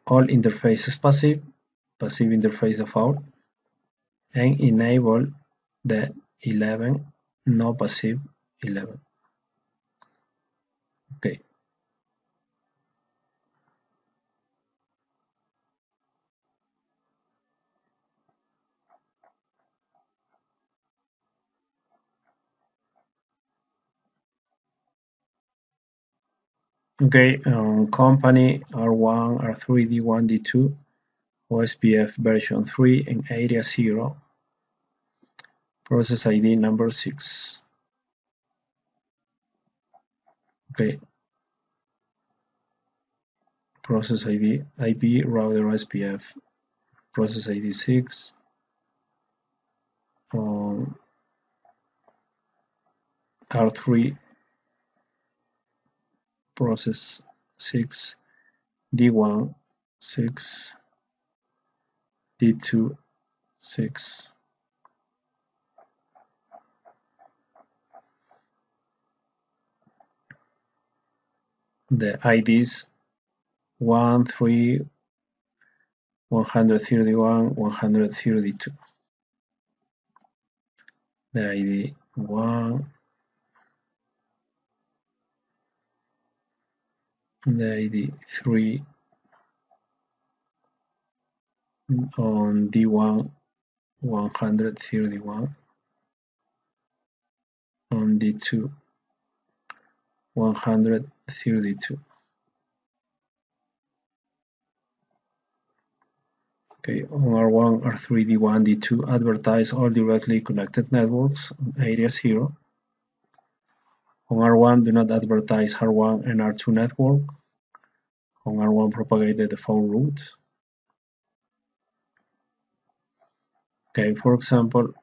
all interfaces passive, passive interface default, and enable the 11 no passive 11. Okay. Okay, company R1, R3, D1, D2, OSPF version 3 and area 0, process ID number 6. Okay, process ID, IP router OSPF, process ID 6, R3, process 6, D1, 6, D2, 6. The IDs 1, 3, 131, 132. The ID 1, the ID 3 on D1 131, on D2 132. Okay, on R1, R3, D1, D2 advertise all directly connected networks on area 0. On R1 do not advertise R1 and R2 network. On R1 propagate the default route. Okay, for example,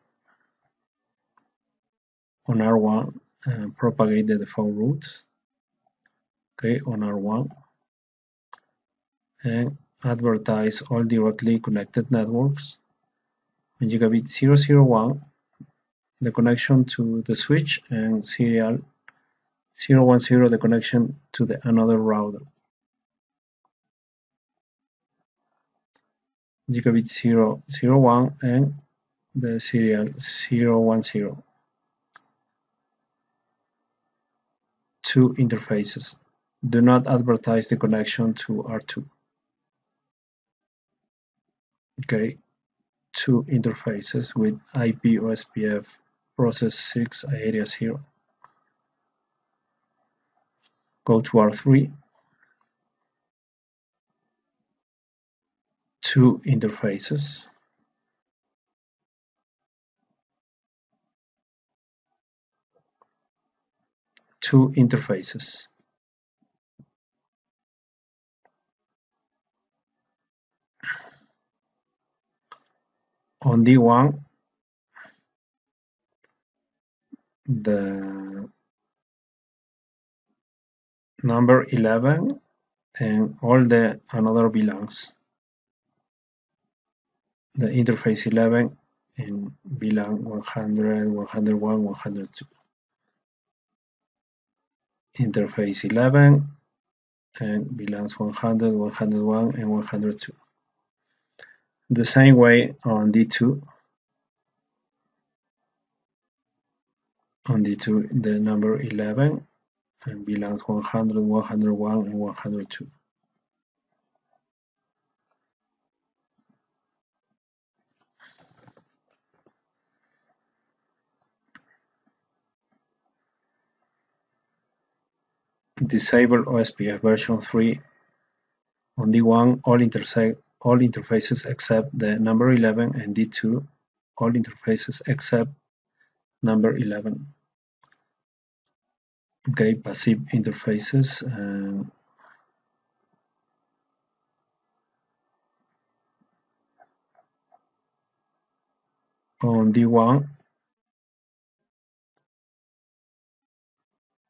on R1 propagate the default route. Okay, on R1 and advertise all directly connected networks. On gigabit 001 the connection to the switch and serial 010 the connection to the another router. Gigabit 001 and the serial 010. Two interfaces. Do not advertise the connection to R2. Okay, two interfaces with IP OSPF process 6 area 0. Go to R3. Two interfaces. Two interfaces. On D1 the number 11 and all the another belongs. The interface 11 and belong 100, 101, 102. Interface 11 and belongs 100, 101 and 102. The same way on D2. On D2, the number 11 and belongs 100, 101, and 102. Disable OSPF version 3. On D1, all interfaces except the number 11, and D2, all interfaces except number 11. Okay, passive interfaces. On D1,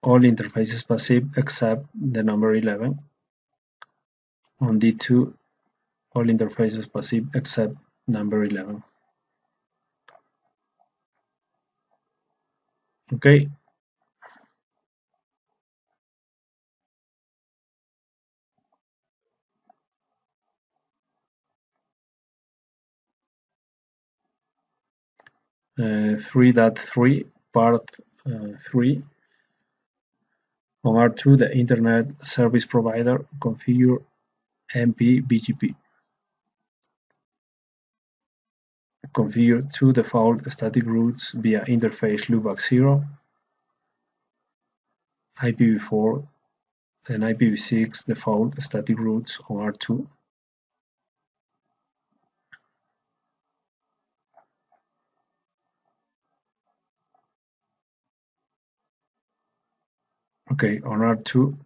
all interfaces passive except the number 11. On D2, all interfaces passive except number 11. Okay. Uh, 3.3 part 3. On R2, the Internet Service Provider, configure mp-bgp. Configure two default static routes via interface loopback 0, IPv4 and IPv6 default static routes on R2. Okay, on R2,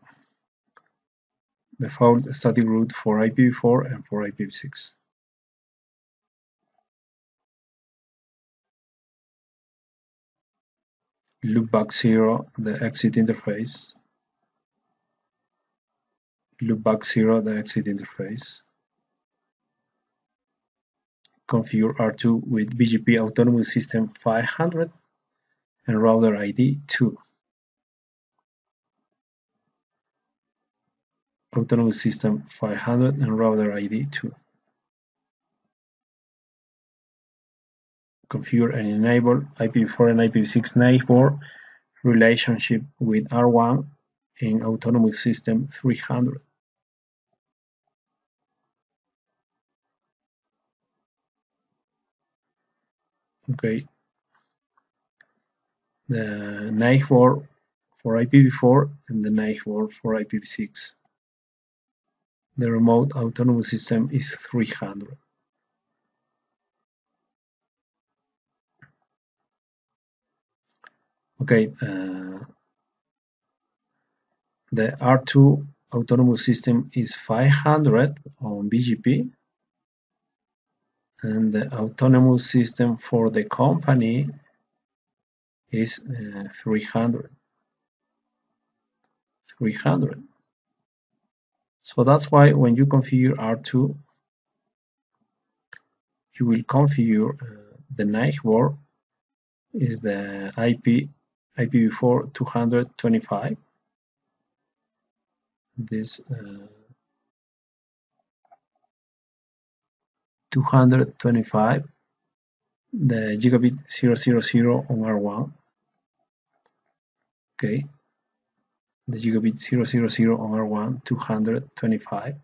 default static route for IPv4 and for IPv6. Loopback 0, the exit interface. Loopback 0, the exit interface. Configure R2 with BGP Autonomous System 500 and router ID 2. Autonomous System 500 and router ID 2. Configure and enable IPv4 and IPv6 neighbor relationship with R1 in Autonomous System 300. Okay. The neighbor for IPv4 and the neighbor for IPv6. The remote autonomous system is 300. Okay, the R2 autonomous system is 500 on BGP, and the autonomous system for the company is 300. So that's why when you configure R2, you will configure the neighbor is the IPv4 225. This 225, the gigabit 000 on R1. Okay, the gigabit 000 on R1, 225.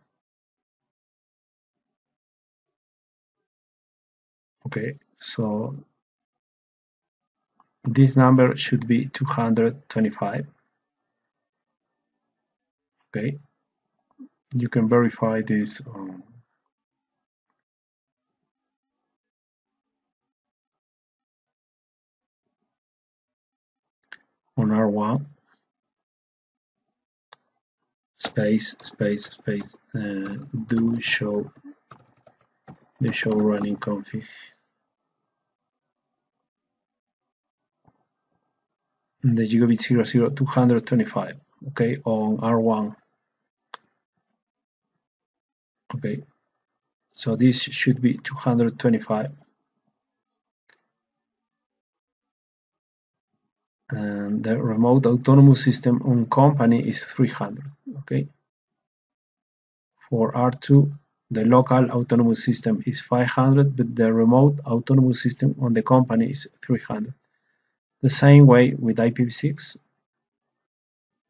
Okay, so this number should be 225. Okay, you can verify this on R1. Space do show running config. The gigabit 225. Okay, on R1. Okay, so this should be 225. And the remote autonomous system on company is 300. Okay, for R2, the local autonomous system is 500, but the remote autonomous system on the company is 300. The same way with IPv6,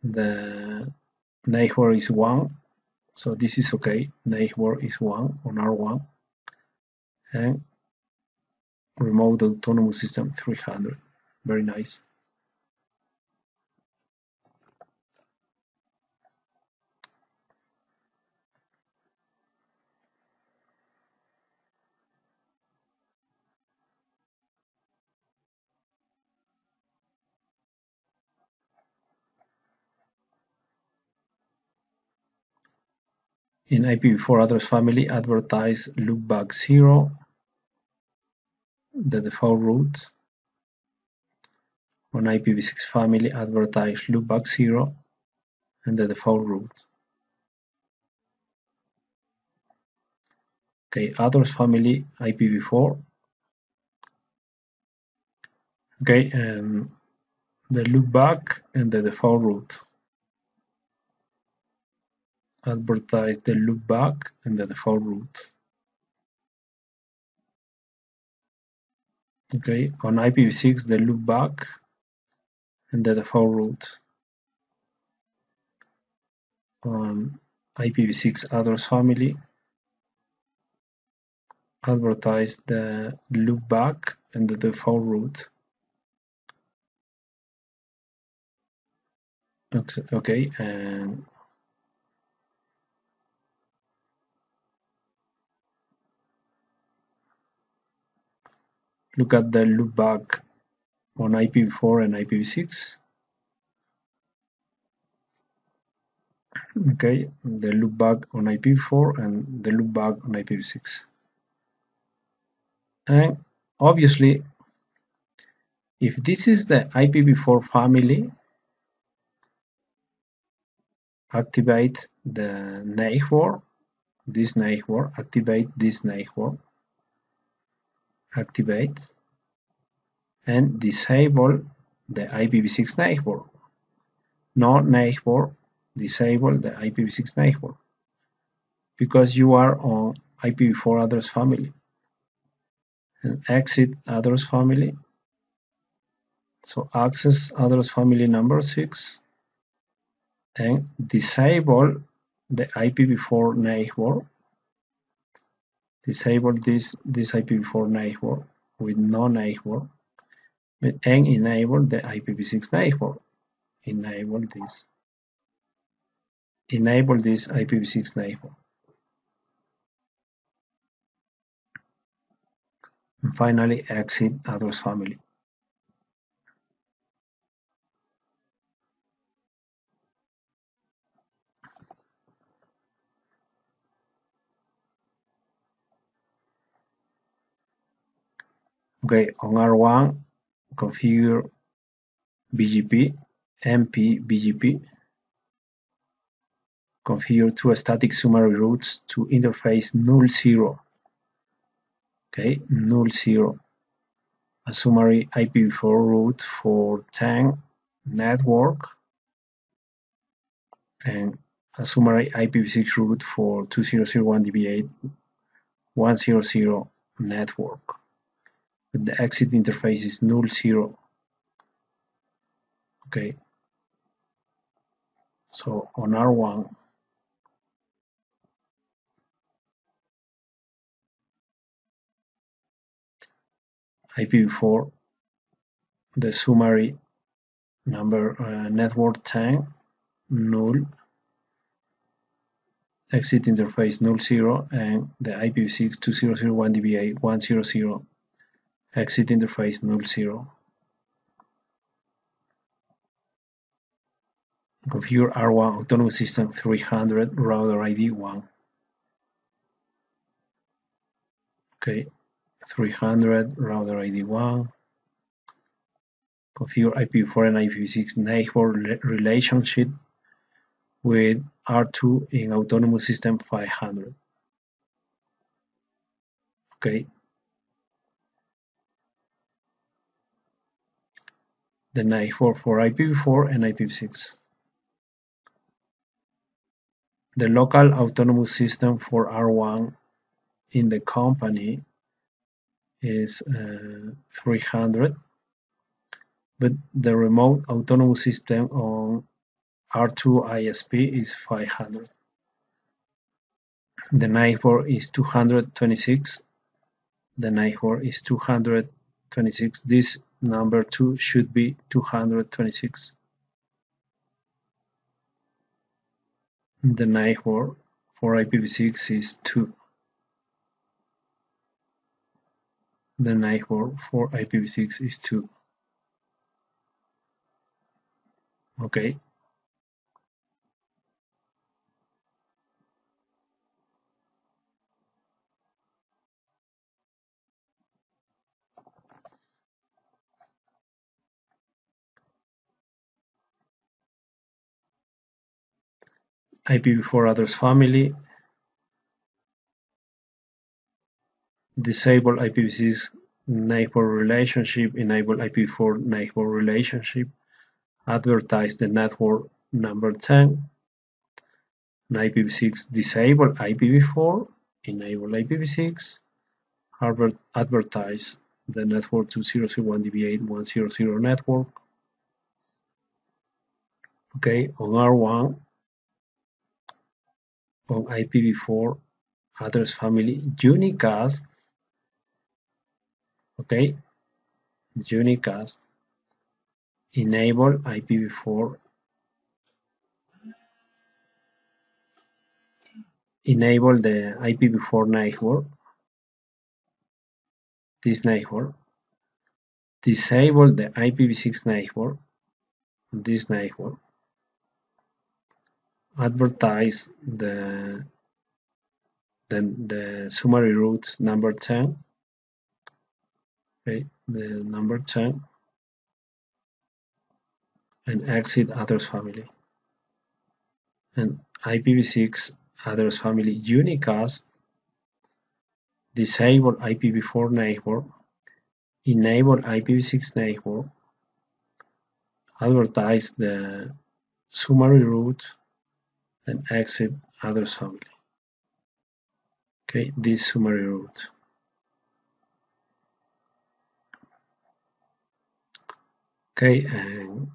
the neighbor is 1, so this is okay. Neighbor is 1 on R1, and remote autonomous system 300. Very nice. In IPv4 address family, advertise loopback 0, the default route. On IPv6 family, advertise loopback 0 and the default route. Okay, address family IPv4. Okay, and the loopback and the default route. Advertise the loopback and the default route. Okay, on IPv6, the loopback and the default route. On IPv6 address family, advertise the loopback and the default route. Okay, and look at the loopback on IPv4 and IPv6. Okay, the loopback on IPv4 and the loopback on IPv6. And obviously, if this is the IPv4 family, activate the neighbor, this neighbor, activate this neighbor, activate, and disable the IPv6 neighbor. No neighbor, disable the IPv6 neighbor, because you are on IPv4 address family. And exit address family. So access address family number 6 and disable the IPv4 neighbor. Disable this IPv4 neighbor with no neighbor and enable the IPv6 neighbor. Enable this IPv6 neighbor. And finally, exit address family. Okay, on R1, configure BGP, mp-bgp. Configure two static summary routes to interface null 0. Okay, null 0. A summary IPv4 route for 10 network and a summary IPv6 route for 2001 v8 100 network. But the exit interface is null 0. Okay. So on R1, IPv4, the summary number network 10 null, exit interface null 0, and the IPv6 2001 dba 100 exit interface null 0. Configure R1 autonomous system 300 router ID 1. Okay, 300 router ID 1. Configure IPv4 and IPv6 neighbor relationship with R2 in autonomous system 500. Okay. The neighbor for IPv4 and IPv6. The local autonomous system for R1 in the company is 300, but the remote autonomous system on R2 ISP is 500. The neighbor is 226. The neighbor is 226. This number 2 should be 226. The neighbor for IPv6 is 2. The neighbor for IPv6 is 2. Okay. IPv4 address family. Disable IPv6 neighbor relationship, enable IPv4 neighbor relationship, advertise the network number 10, IPv6 disable IPv4, enable IPv6, advertise the network 2001 v8.0 network. Okay, on R1, on IPv4 address family unicast, okay, unicast, enable IPv4, enable the IPv4 neighbor, this neighbor, disable the IPv6 neighbor, this neighbor, advertise the summary route number 10, okay, the number 10, and exit address family. And IPv6 address family unicast, disable IPv4 neighbor, enable IPv6 neighbor, advertise the summary route, and exit address family. Okay, this summary route. Okay, and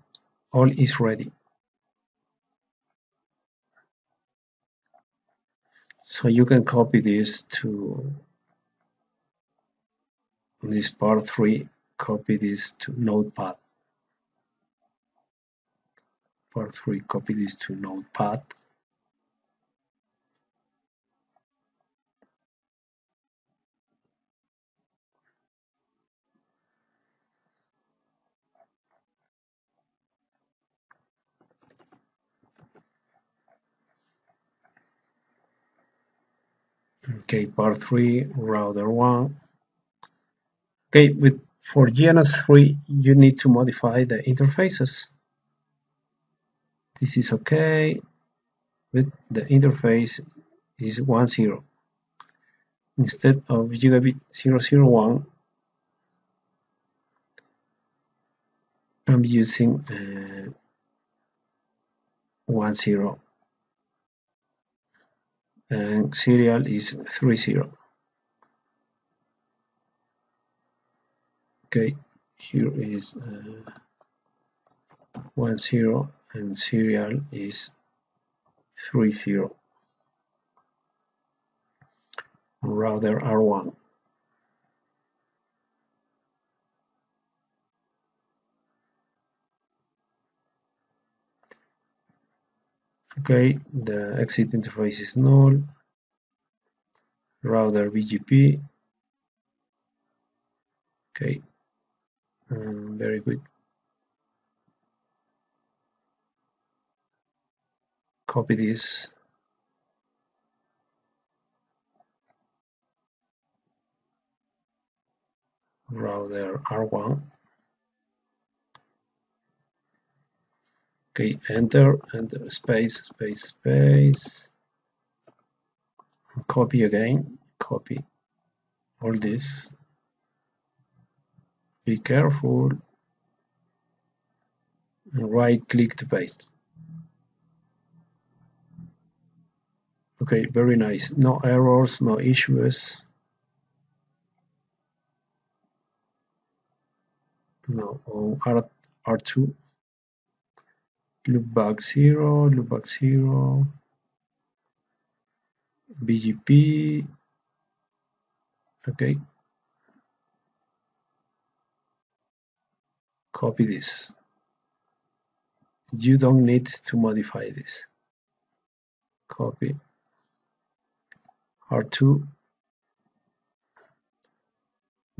all is ready. So you can copy this to this part 3, copy this to Notepad. Part 3, copy this to Notepad. Okay, part 3, router 1. Okay, for GNS3, you need to modify the interfaces. This is okay, but the interface is 10. Instead of gigabit 001, I'm using 10, and serial is 30. Okay, here is 10 and serial is 30. Router R1. Okay, the exit interface is null. Router BGP. Okay, very good. Copy this. Router R1. Okay, enter, space, space, space. Copy again, copy all this. Be careful. And right click to paste. Okay, very nice. No errors, no issues. No, on R2. Loopback 0, loopback 0. BGP. Okay. Copy this. You don't need to modify this. Copy. R2.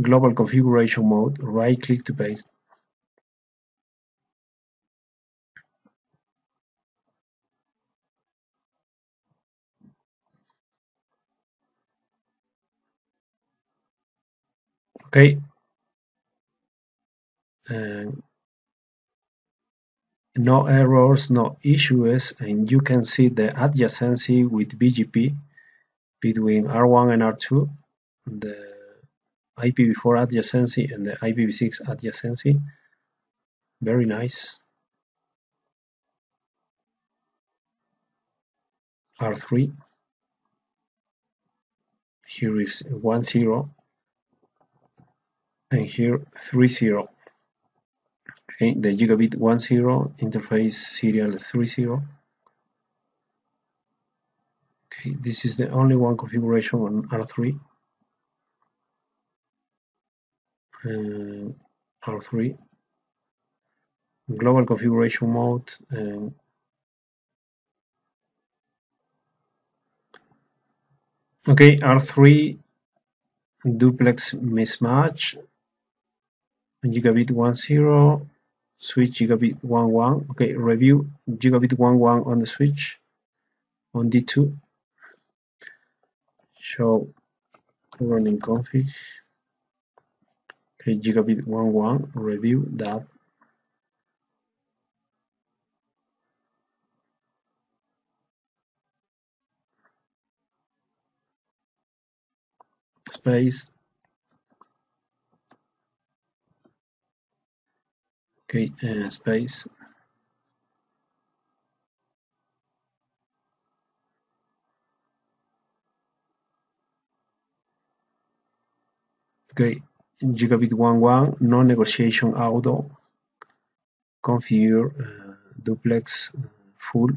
Global configuration mode. Right click to paste. Okay. No errors, no issues, and you can see the adjacency with BGP between R1 and R2, the IPv4 adjacency and the IPv6 adjacency. Very nice. R3. Here is 1.0 and here 3.0. Okay, the gigabit 1.0 interface serial 3.0. Okay, this is the only one configuration on R3. R3 global configuration mode. Okay, R3 duplex mismatch, gigabit 1.0, switch gigabit 1.1. Okay, review gigabit 1.1 on the switch on D2. Show running config. Okay, gigabit 1.1, review that. Space. Okay, space. Okay, gigabit 1.1, no negotiation auto. Configure duplex full.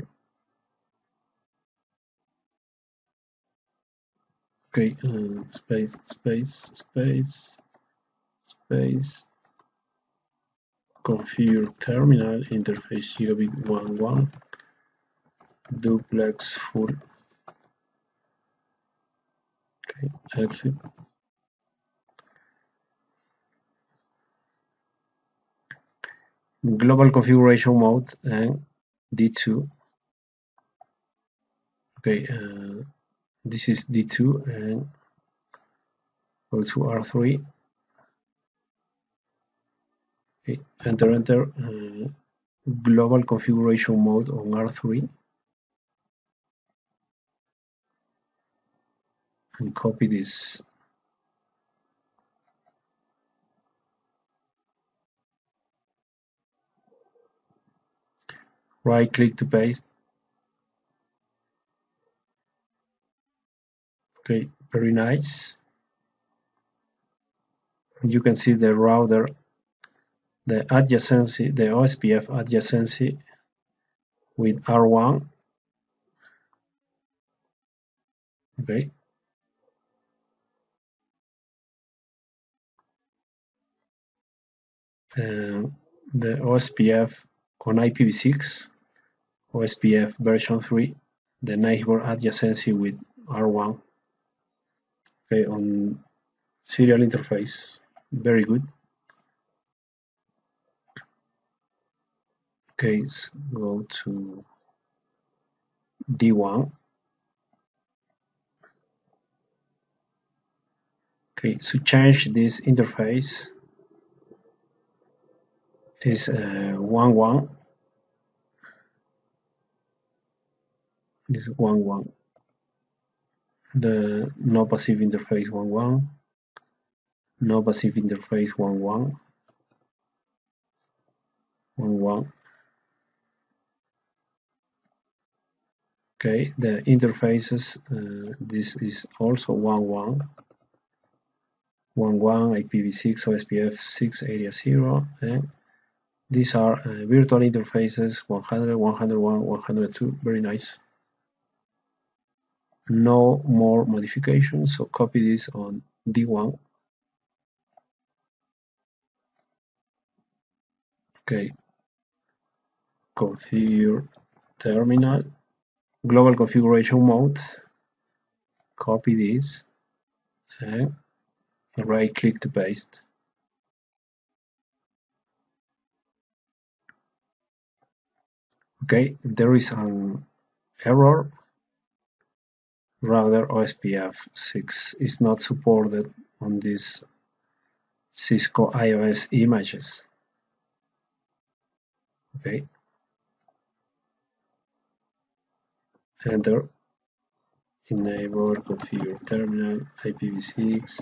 Okay, space, space, space, space. Configure terminal interface gigabit 1.1 duplex full. Okay, exit. Global configuration mode and D2. Okay, this is D2 and go to R3. Okay, enter global configuration mode on R3 and copy this. Right click to paste. Okay, very nice. You can see the router, the adjacency, the OSPF adjacency with R1. Okay. The OSPF on IPv6, OSPF version 3, the neighbor adjacency with R1. Okay, on serial interface, very good. Okay, let's go to D1. Okay, to change this interface is 1.1. This is 1.1. The no passive interface 1.1. No passive interface 1.1. 1.1. Okay, the interfaces, this is also 1.1, IPv6, OSPF 6 area 0, and these are virtual interfaces 100, 101, 102, very nice. No more modifications, so copy this on D1. Okay, configure terminal, global configuration mode, copy this, and right click to paste. Okay, there is an error. Router OSPF 6 is not supported on these Cisco iOS images. Okay, enter, enable configure terminal, IPv6,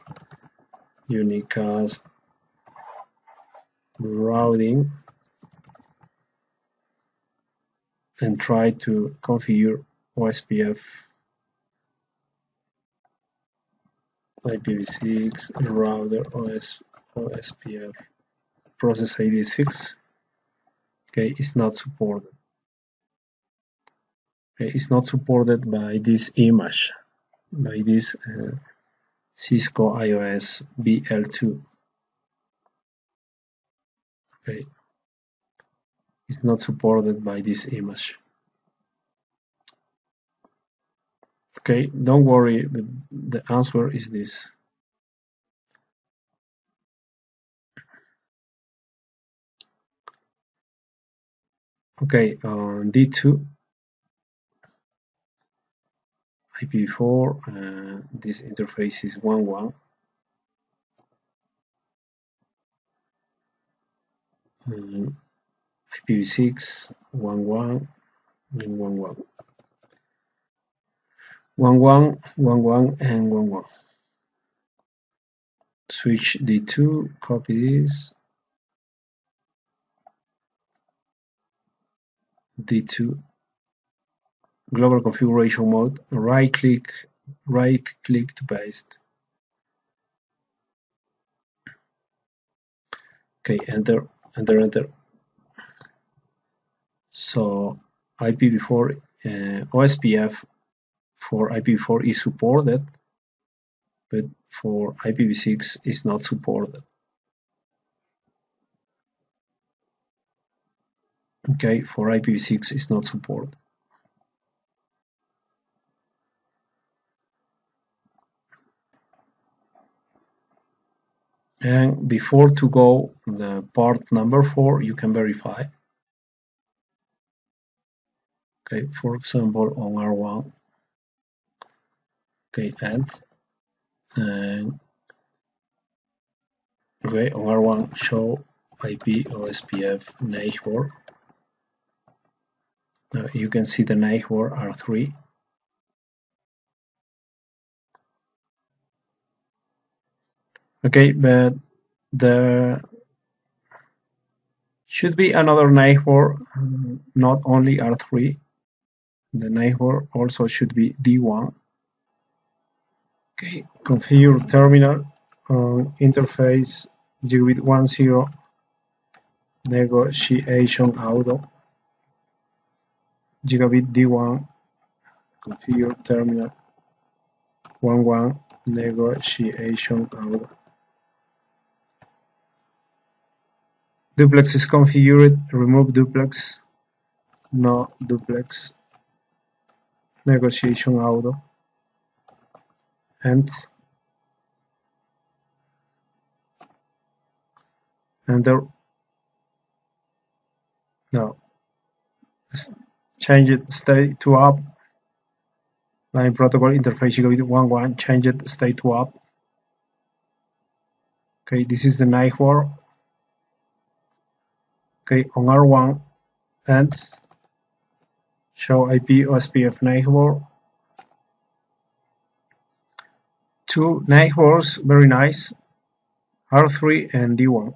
unicast, routing, and try to configure OSPF, IPv6, router OSPF, process ID 6. Okay, it's not supported. Okay, it's not supported by this image, by this Cisco iOS BL2. Okay, it's not supported by this image. Okay, don't worry, the answer is this. Okay, on D2, IPv4, this interface is 1.1. IPv6, 1.1, and 1.1. 1.1, 1.1, and 1.1. Switch D2, copy this. D2, global configuration mode, right click to paste. Okay, enter. So IPv4 OSPF for IPv4 is supported, but for IPv6 is not supported. Okay, for IPv6 is not supported. And before to go the part number 4, you can verify. Okay, for example, on R1. Okay, add. And okay, on R1 show IP OSPF neighbor. You can see the neighbor R3. Okay, but there should be another neighbor, not only R3. The neighbor also should be D1. Okay, configure terminal interface gigabit 10 negotiation auto gigabit D1 configure terminal 11 negotiation auto. Duplex is configured, remove duplex, no duplex, negotiation auto, and enter. Now change it state to up. Line protocol interface gigabit 11, change it state to up. Okay, this is the neighbor. Okay, on R1 and show IP OSPF neighbor. 2 neighbors, very nice, R3 and D1.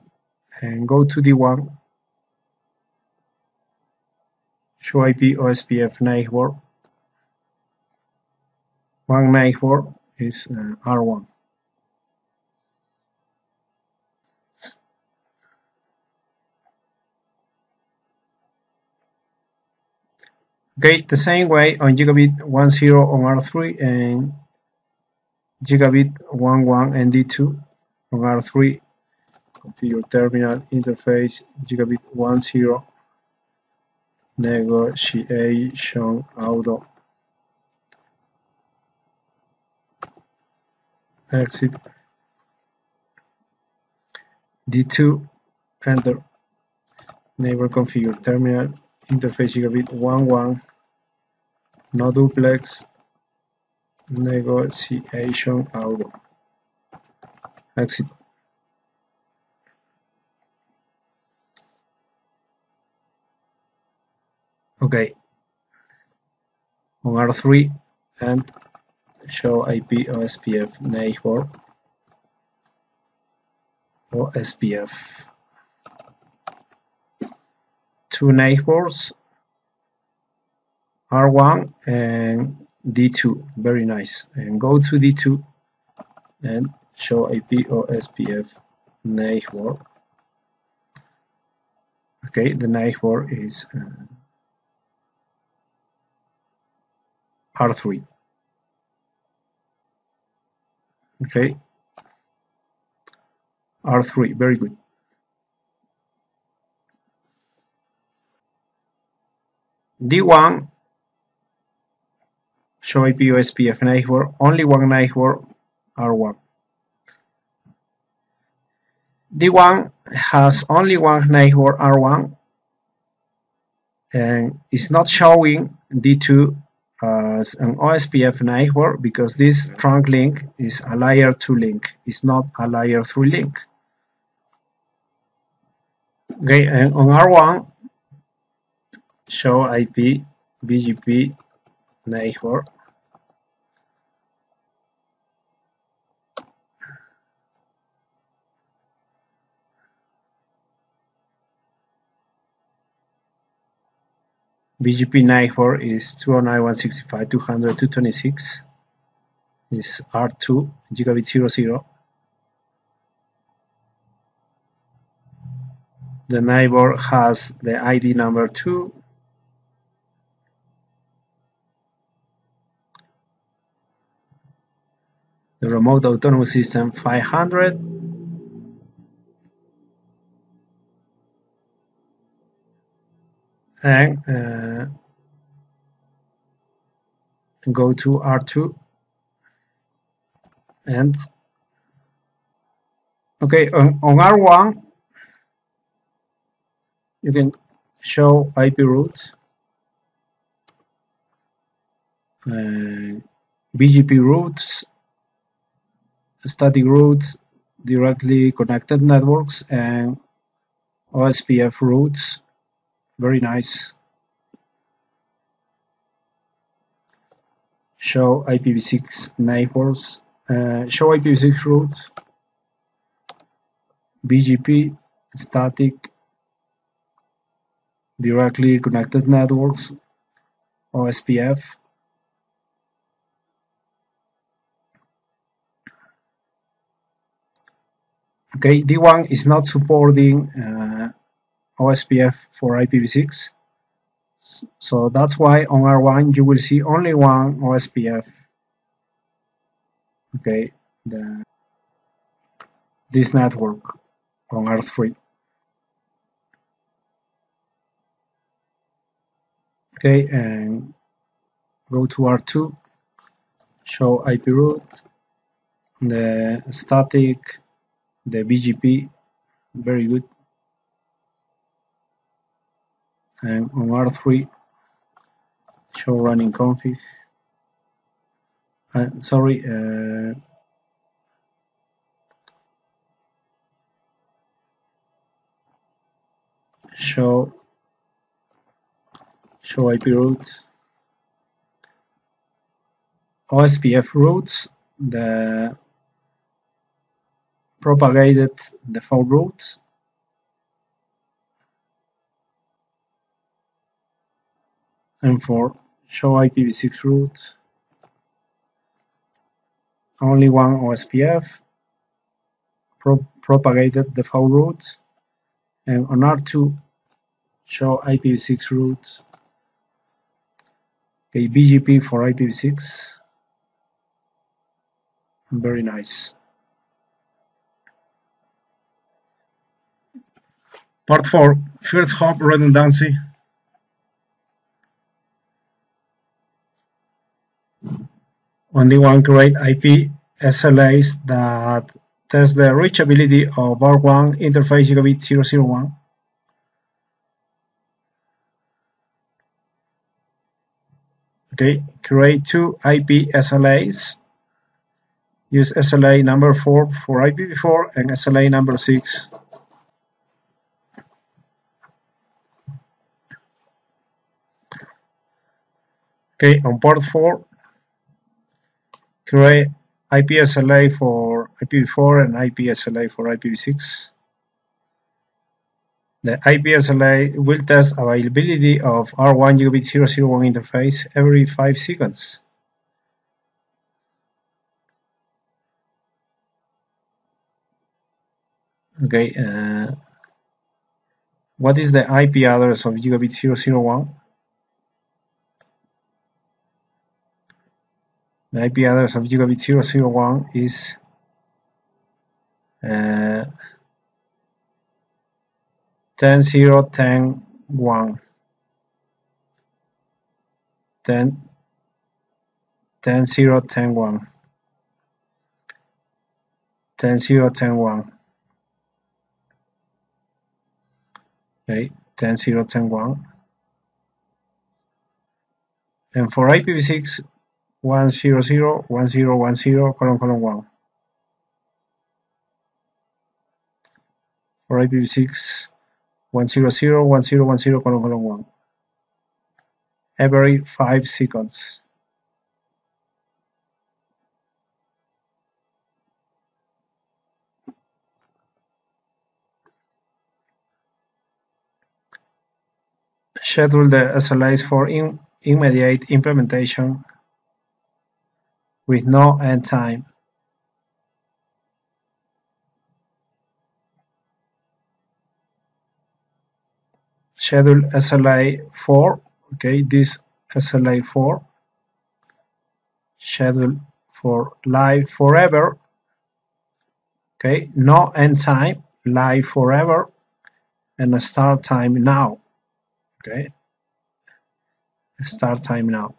And go to D1, show IP OSPF neighbor. one neighbor is R1. Okay, the same way on gigabit 10 on R3 and gigabit 11 and D2 on R3. Configure terminal interface gigabit 10 negotiation auto exit D2 enter neighbor configure terminal interface gigabit 11 no duplex negotiation auto exit. Okay, on R3 and show IP OSPF neighbor OSPF. Two neighbors R1 and D2, very nice. And go to D2 and show IP OSPF neighbor. Okay, the neighbor is R3. Okay, R3, very good. D1 show IP OSPF neighbor, only one neighbor R1. D1 has only one neighbor R1 and is not showing D2 as an OSPF neighbor because this trunk link is a layer 2 link, it's not a layer 3 link. Okay, and on R1 show IP BGP neighbor. BGP neighbor is 209.165.200.226 is R2 gigabit 00. The neighbor has the ID number 2. The remote autonomous system 500. And go to R2 and okay, on R1 you can show IP route, BGP routes, static routes, directly connected networks, and OSPF routes. Very nice. Show IPv6 neighbors, show IPv6 route, BGP, static, directly connected networks, OSPF. Okay, D1 is not supporting OSPF for IPv6, so that's why on R1 you will see only one OSPF. Okay, this network on R3. Okay, and go to R2, show IP route, the static, the BGP, very good. And on R3, show running config. Sorry, show IP route, OSPF routes, the propagated default routes, and for show IPv6 route, only one OSPF, propagated default route, and on R2 show IPv6 routes. Okay, BGP for IPv6. Very nice. Part 4, first hop redundancy. Only one create IP SLAs that test the reachability of R1 interface gigabit 001. Okay, create two IP SLAs. Use SLA number 4 for IPv4 and SLA number 6. Okay, on port 4, create IP SLA for IPv4 and IP SLA for IPv6. The IP SLA will test availability of R1 gigabit 001 interface every 5 seconds. Okay, what is the IP address of gigabit 001? The IP address of gigabit 001 is 10.0.10.1. 10.0.10.1. 10.0.10.1. Okay, 10.0.10.1. And for IPv6, 100.10.10.1. For IPv6, 100.10.10.1. Every 5 seconds. Schedule the SLAs for immediate implementation with no end time. Schedule SLA 4, okay, this SLA 4, schedule for live forever, okay, no end time, live forever, and a start time now, okay, start time now.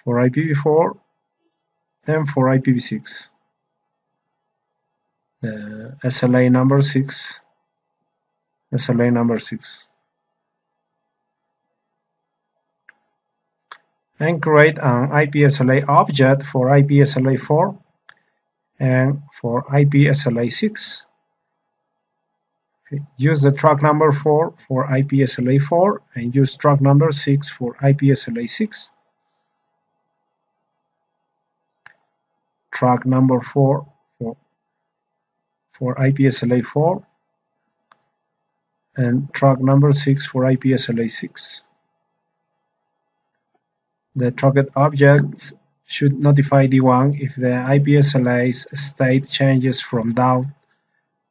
For IPv4 and for IPv6. SLA number 6. SLA number 6. And create an IPSLA object for IPSLA 4 and for IPSLA 6. Okay. Use the track number 4 for IPSLA 4 and use track number 6 for IPSLA 6. Track number 4 for IPSLA 4 and track number 6 for IPSLA 6. The tracked objects should notify D1 if the IPSLA's state changes from down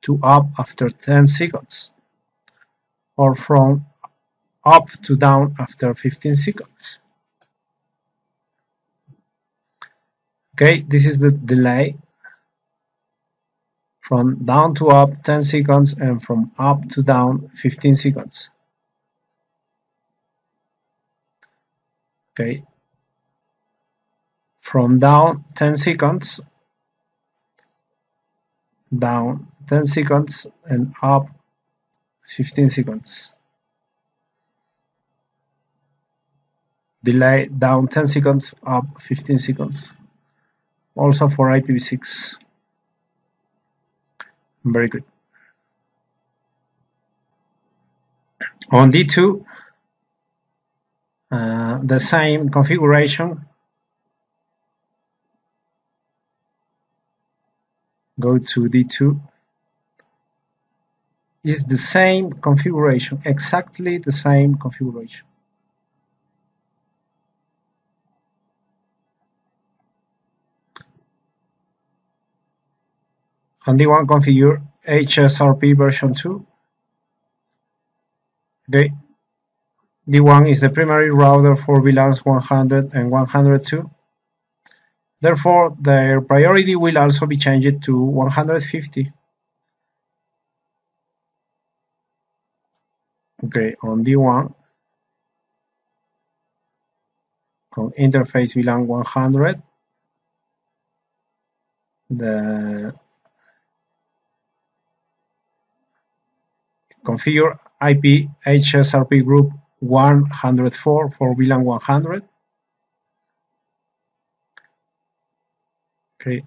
to up after 10 seconds or from up to down after 15 seconds. Okay, this is the delay from down to up 10 seconds and from up to down 15 seconds. Okay, from down 10 seconds, down 10 seconds, and up 15 seconds. Delay down 10 seconds, up 15 seconds. Also for IPv6. Very good. On D2, the same configuration. Go to D2. Is the same configuration, exactly the same configuration. On D1, configure HSRP version 2. Okay. D1 is the primary router for VLANs 100 and 102. Therefore, their priority will also be changed to 150. Okay, on D1, on interface VLAN 100, the configure IP HSRP group 104 for VLAN 100. Okay,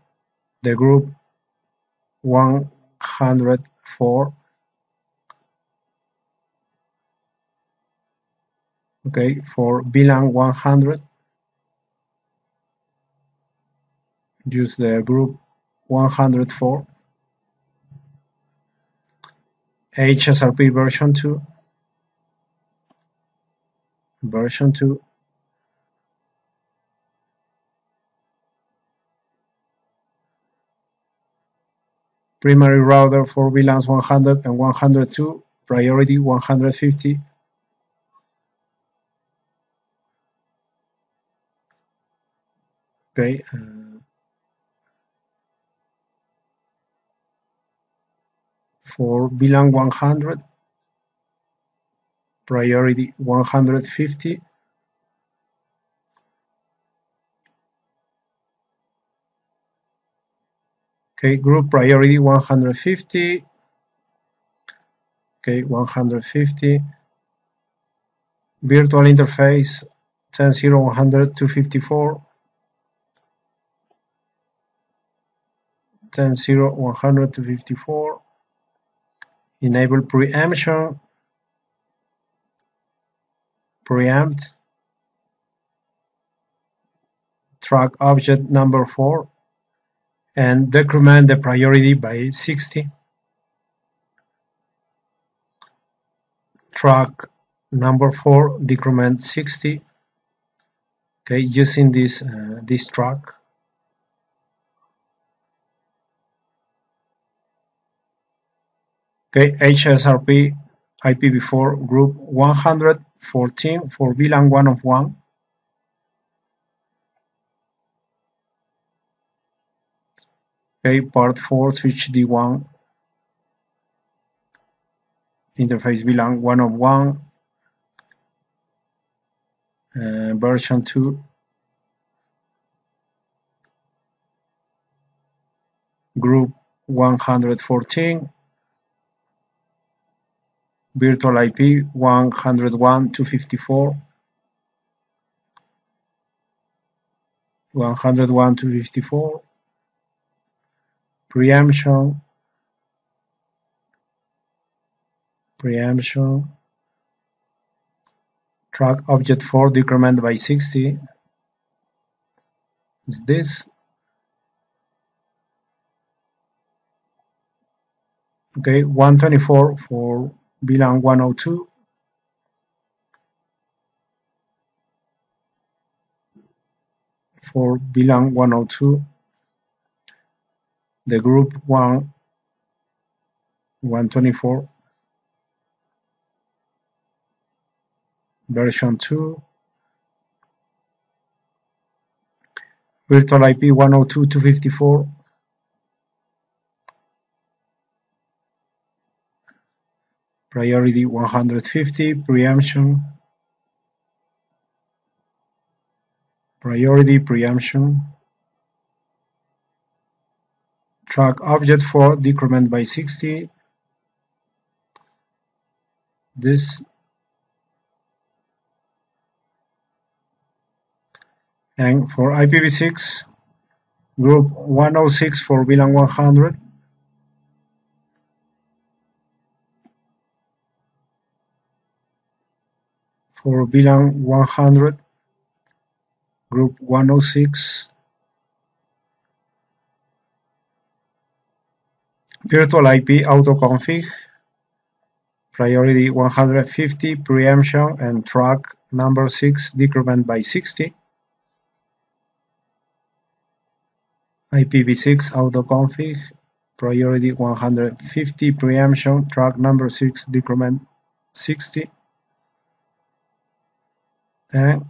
the group 104. Okay, for VLAN 100, use the group 104. HSRP version 2. Version 2. Primary router for VLANs 100 and 102, priority 150. Okay. For VLAN 100, priority 150. Okay, group priority 150. Okay, 150. Virtual interface 10.0.100 254. 10.0.100 254. Enable preemption. Preempt. Track object number 4. And decrement the priority by 60. Track number 4 decrement 60. Okay, using this track. Okay, HSRP IPv4 group 114 for VLAN 1 of 1. Okay, part 4 switch D1 interface VLAN 1 of 1 version 2. Group 114 virtual IP 101.254 101.254 preemption track object 4 decrement by 60 is this. Okay, 124 for VLAN 102. For VLAN 102, the group 124 version 2, virtual IP 102.254, priority 150, preemption, track object 4 decrement by 60, this, and for IPv6, group 106 for VLAN 100, for VLAN 100, group 106, virtual IP autoconfig, priority 150, preemption, and track number 6 decrement by 60. IPv6 autoconfig, priority 150, preemption, track number 6, decrement 60, and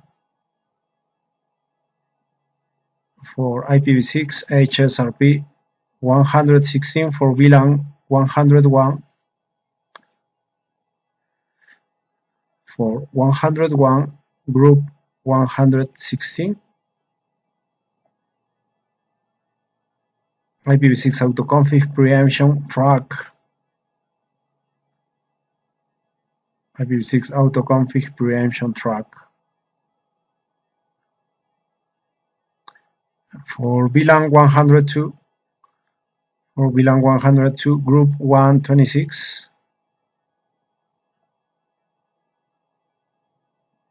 for IPv6 HSRP 116 for VLAN 101 for 101 group 116 IPv6 autoconfig preemption track IPv6 autoconfig preemption track for VLAN 102 for VLAN 102 group 126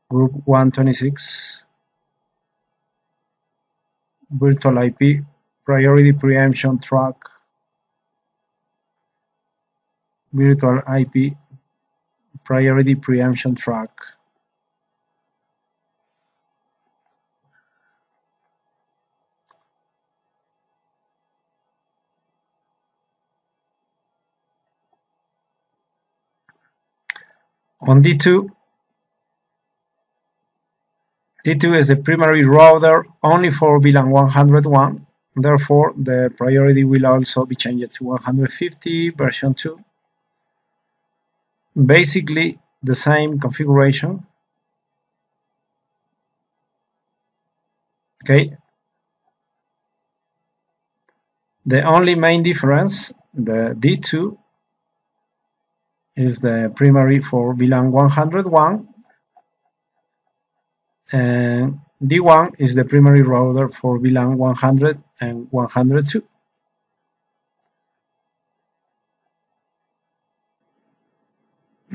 group 126 virtual IP priority preemption track virtual IP priority preemption track. On D2 is the primary router only for VLAN 101. Therefore, the priority will also be changed to 150 version 2. Basically, the same configuration. Okay. The only main difference, the D2 is the primary for VLAN 101, and D1 is the primary router for VLAN 100 and 102.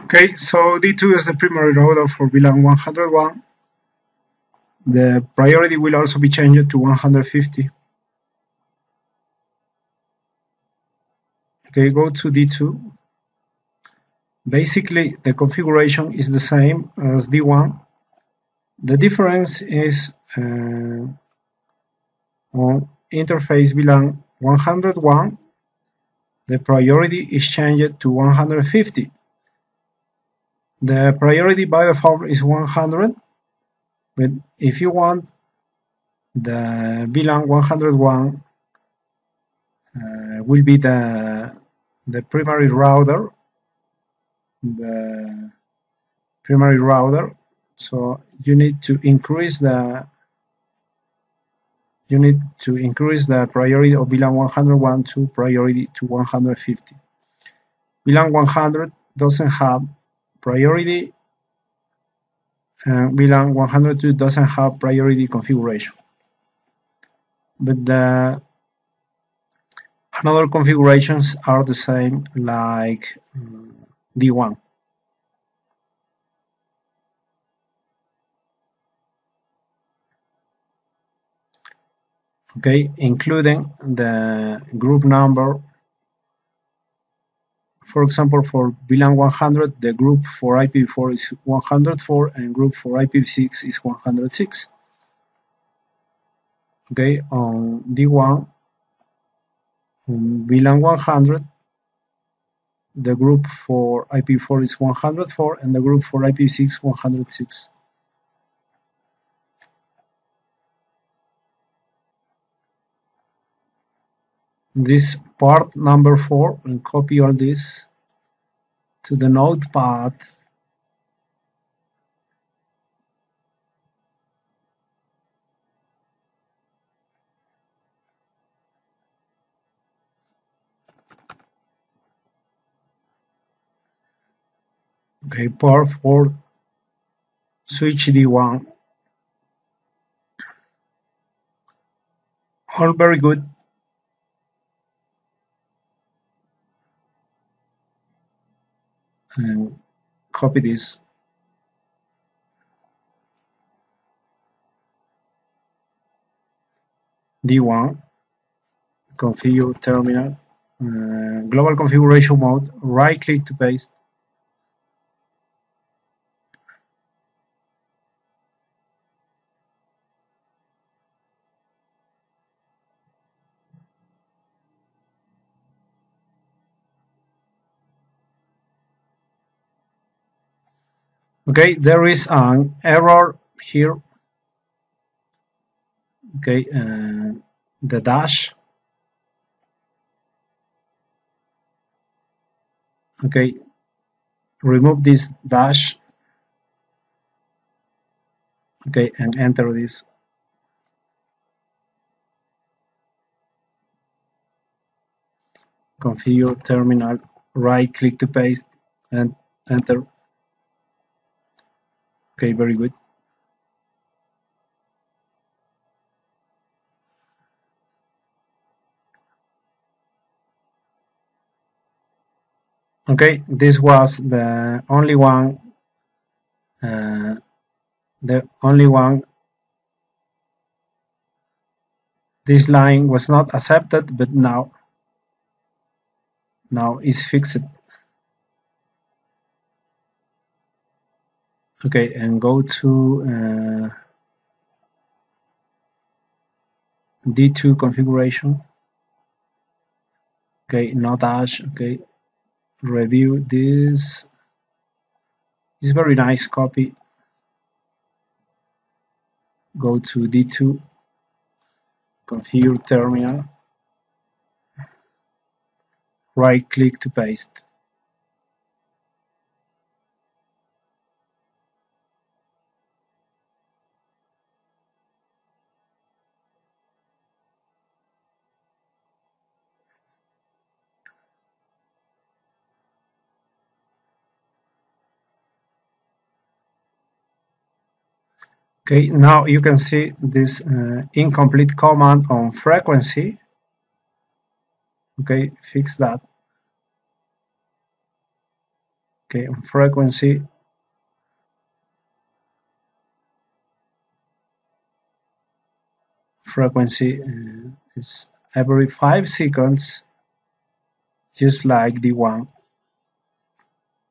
Okay, so D2 is the primary router for VLAN 101. The priority will also be changed to 150. Okay, go to D2. Basically, the configuration is the same as D1. The difference is on interface VLAN 101, the priority is changed to 150. The priority by default is 100, but if you want the VLAN 101 will be the primary router, so you need to increase the priority of VLAN 101 to priority to 150. VLAN 100 doesn't have priority, and VLAN 102 doesn't have priority configuration. But the another configurations are the same, like D1. Okay, including the group number. For example, for VLAN 100, the group for IPv4 is 104 and group for IPv6 is 106. Okay, on D1, on VLAN 100, the group for IPv4 is 104 and the group for IPv6 106. This part number 4, and copy all this to the notepad. Okay, part 4, switch D1. All very good. And copy this. D1, configure terminal, global configuration mode, right click to paste. Okay, there is an error here. Okay, the dash. Okay, remove this dash. Okay, and enter this. Configure terminal, right click to paste and enter. Okay, very good. Okay, this was the only one. The only one. This line was not accepted, but now is fixed. Okay, and go to D2 configuration. Okay, no dash. Okay, review this. This very nice copy. Go to D2, configure terminal, right click to paste. Okay, now you can see this incomplete command on frequency. Okay, fix that. Okay, on frequency. Frequency is every 5 seconds, just like the one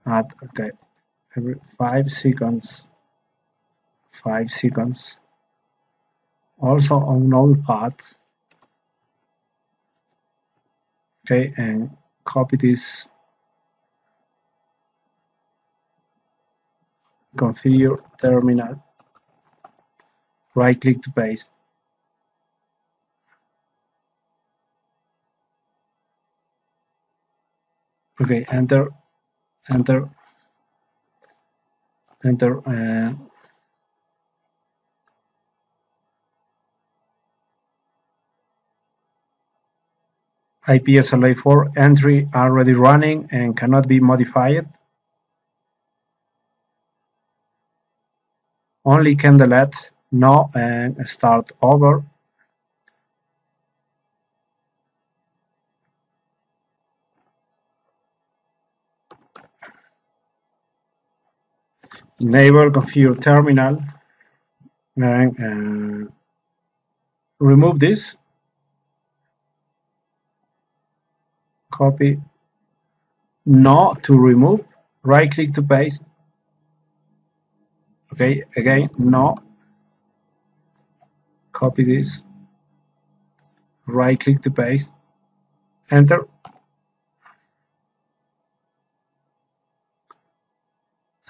at, okay, every 5 seconds, 5 seconds. Also on node path. Okay, and copy this, configure terminal, right click to paste. Okay, enter, enter, enter. IPSLA4 entry already running and cannot be modified. Only can delete, no, and start over. Enable configure terminal and remove this. Copy. No to remove. Right click to paste. Okay, again, no. Copy this. Right click to paste. Enter.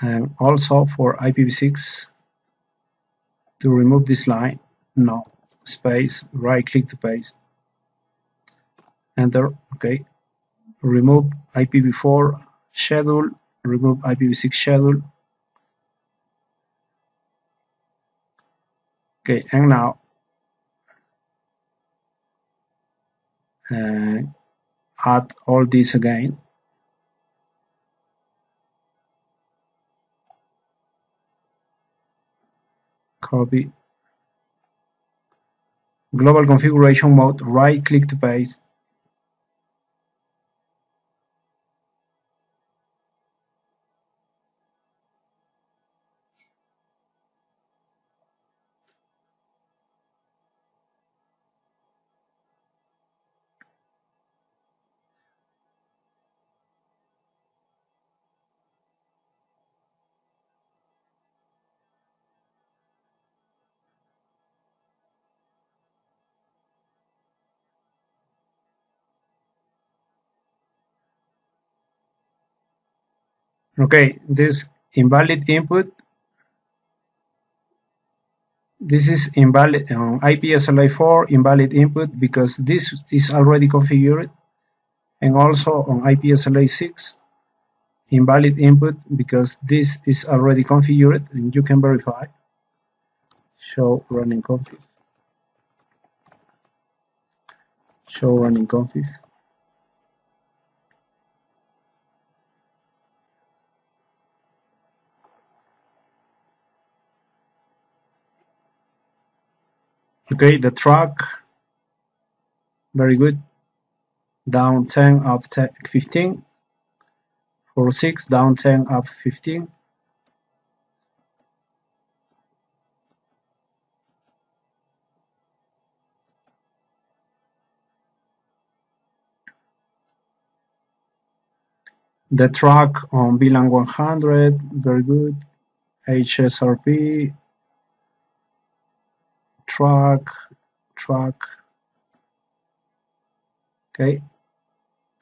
And also for IPv6 to remove this line, no. Space, right click to paste. Enter. Okay. Remove IPv4 schedule, remove IPv6 schedule. Okay, and now add all this again. Copy. Global configuration mode, right click to paste. Okay, this invalid input. This is invalid on IPSLA4 invalid input because this is already configured, and also on IPSLA6 invalid input because this is already configured, and you can verify. Show running config. Show running config. Okay, the track, very good. Down 10, up 15. For 6, down 10, up 15. The track on VLAN 100, very good. HSRP, track. Okay.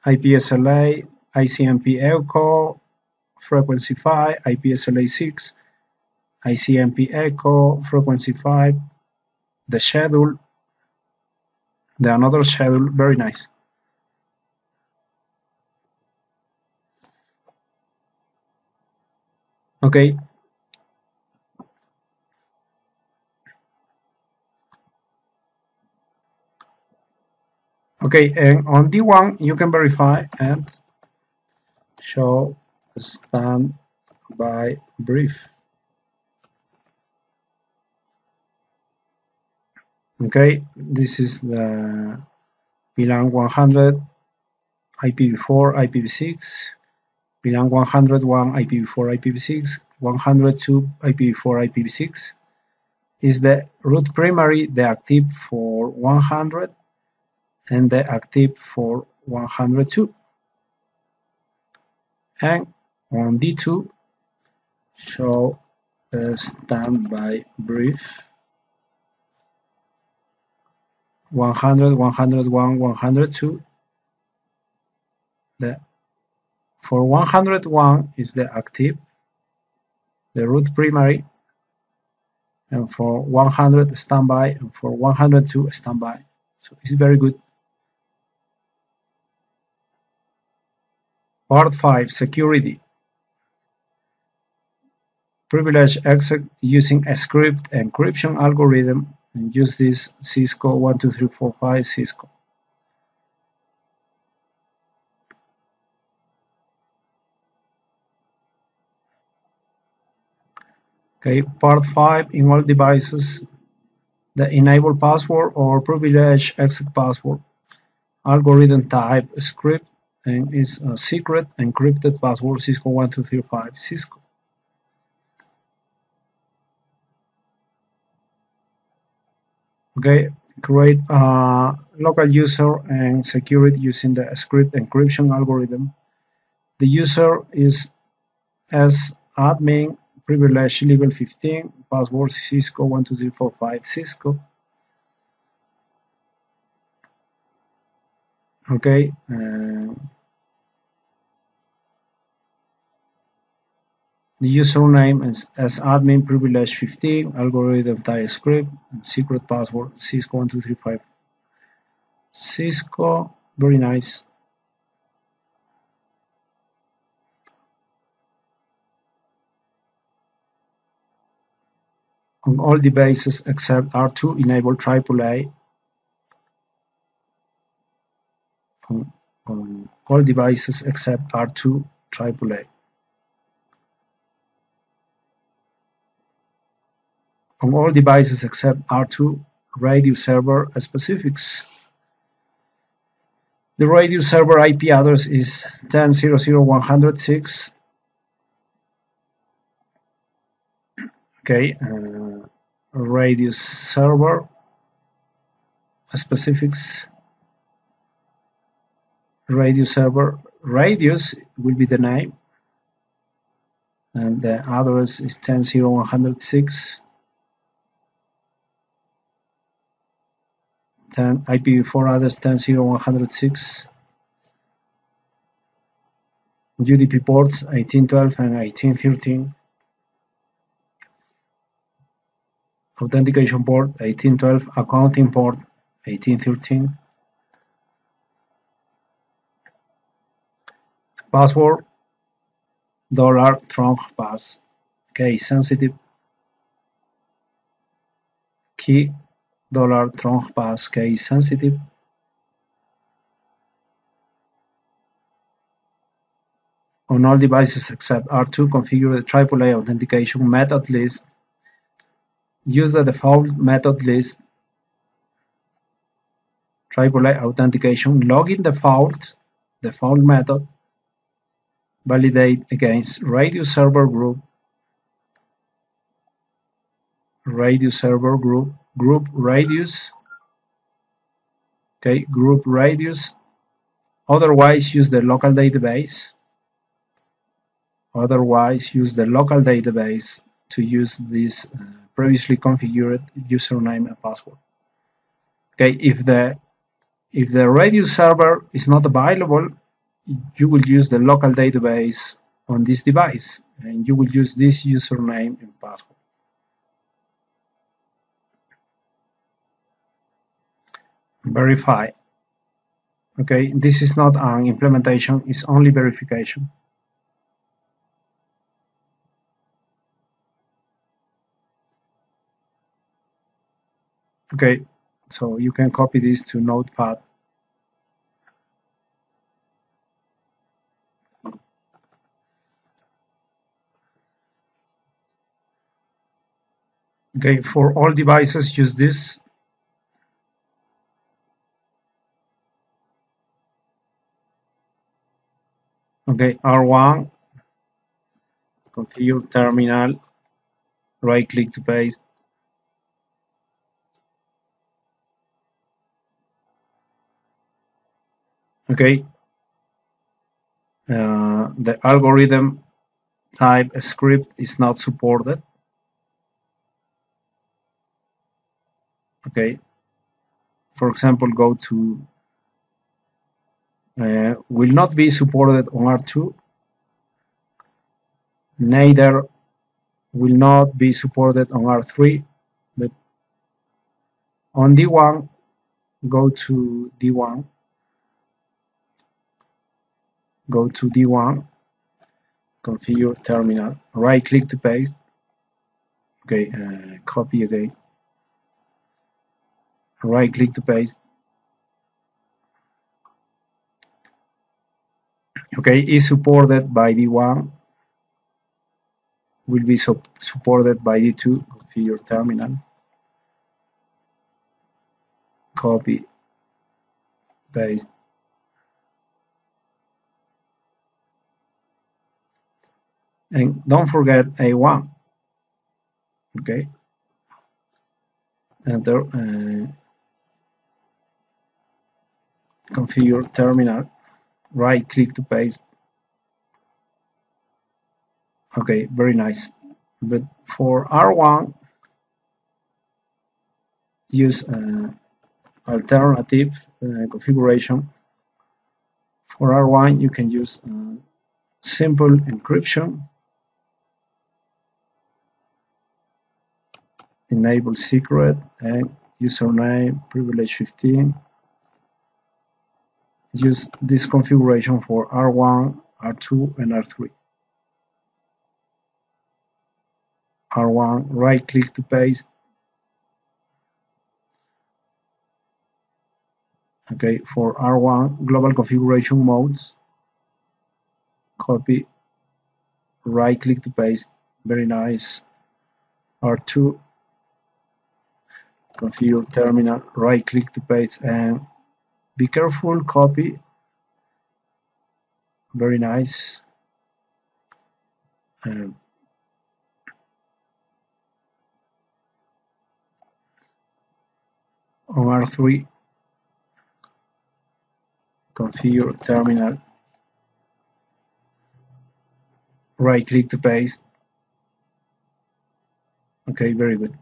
IPSLA, ICMP echo, frequency 5, IPSLA 6, ICMP echo, frequency 5, the schedule, the another schedule, very nice. Okay. Okay, and on D1 you can verify and show standby brief. Okay, this is the VLAN 100 IPv4 IPv6, VLAN 101 IPv4 IPv6, 102 IPv4 IPv6 is the root primary, the active for 100 and the active for 102. And on D2 show a standby brief 100, 101, 102. For 101 is the active, the root primary, and for 100 standby, and for 102 standby. So it's very good. Part 5, security. Privilege exec using a script encryption algorithm, and use this Cisco 12345 Cisco. Okay, part 5, in all devices, the enable password or privilege exec password algorithm type script, and is a secret encrypted password Cisco 12345 Cisco. Okay, create a local user and secure it using the script encryption algorithm. The user is as admin, privilege level 15, password Cisco 12345 Cisco. Okay, the username is as admin, privilege 15, algorithm type script, and secret password Cisco 12345 Cisco. Very nice. On all devices except R2 enable AAA. On all devices except R2 AAA. On all devices except R2 radio server specifics. The radio server IP address is 10.0.0.106. Okay, radio server specifics. Radio server radius will be the name, and the address is 10.0.106. 10 IPv4 address 10.0.106. UDP ports 1812 and 1813. authentication port 1812, accounting port 1813, password $trunk-pass, case sensitive, key $trunk-pass, case sensitive, on all devices except R2, configure the AAA authentication method list. Use the default method list. AAA authentication login default method. Validate against radius server group, group radius. Okay, group radius. Otherwise, use the local database. To use this previously configured username and password. Okay, if the radius server is not available, you will use the local database on this device, and you will use this username and password. Verify. Okay, this is not an implementation, it's only verification. Okay, so you can copy this to Notepad. Okay, for all devices, use this. Okay, R1, configure terminal, right click to paste. Okay, the algorithm type script is not supported. Okay, for example, go to will not be supported on R2, neither will not be supported on R3, but on D1, go to D1, configure terminal, right click to paste. Okay, copy again, right click to paste. Okay, is supported by D1, will be supported by D2, configure terminal, copy, paste. And don't forget A1. Okay, enter, configure terminal, right click to paste. Okay, very nice. But for R1, use alternative configuration. For R1, you can use simple encryption, enable secret, and username privilege 15. Use this configuration for R1, R2, and R3. R1, right click to paste. Okay, for R1, global configuration modes, copy, right click to paste. Very nice. R2, configure terminal, right click to paste, and be careful, copy. Very nice. On R3, configure terminal, right click to paste. Okay, very good.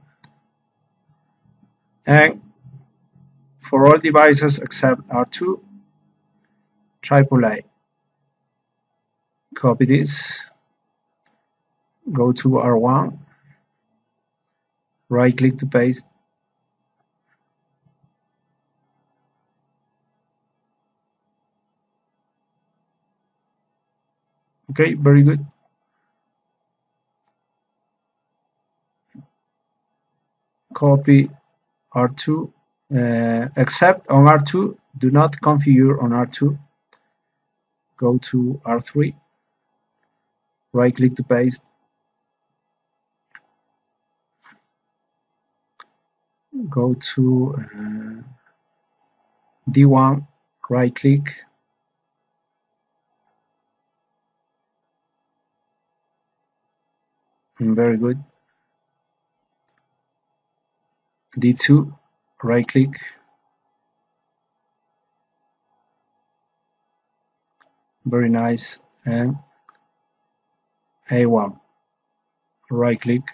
And for all devices except R2, AAA. Copy this, go to R1, right click to paste. Okay, very good. Copy R2, except on R2, do not configure on R2. Go to R3, right click to paste. Go to D1, right click. Very good. D2, right click. Very nice. And A1, right click.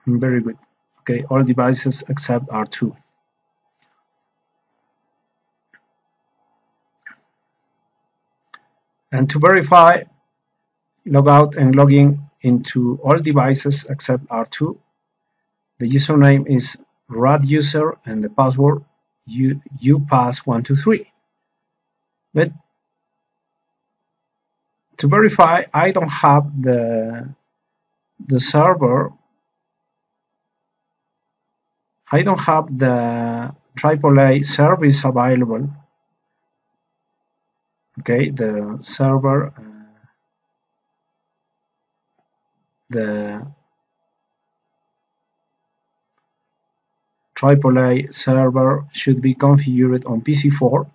Very good. Okay, all devices except R2. And to verify, log out and log in into all devices except R2. The username is root_user and the password upass123. But to verify, I don't have the server. I don't have the AAA service available. Okay, the server, the AAA server should be configured on PC4,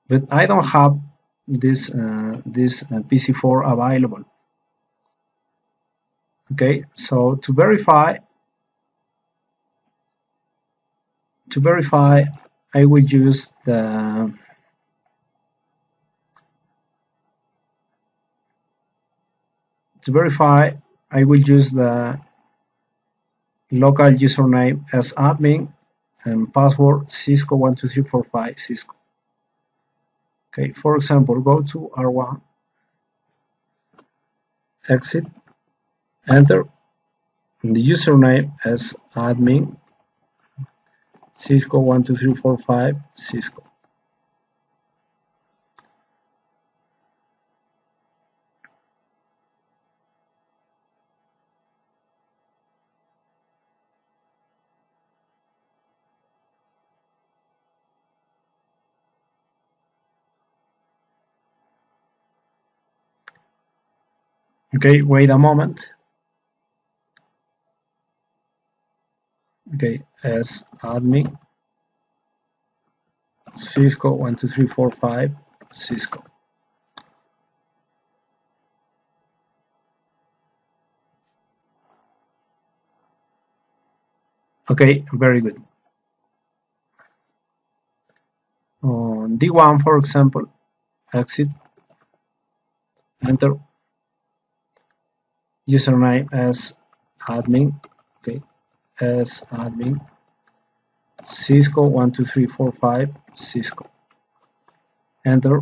but I don't have this PC4 available. Okay, so to verify, I will use the local username as admin and password Cisco12345 Cisco. Okay, for example, go to R1, exit, enter the username as admin Cisco12345 Cisco. Okay, wait a moment. Okay, as admin Cisco12345 Cisco. Okay, very good. On D1, for example, exit, enter, username as admin, okay, as admin Cisco12345 Cisco, enter.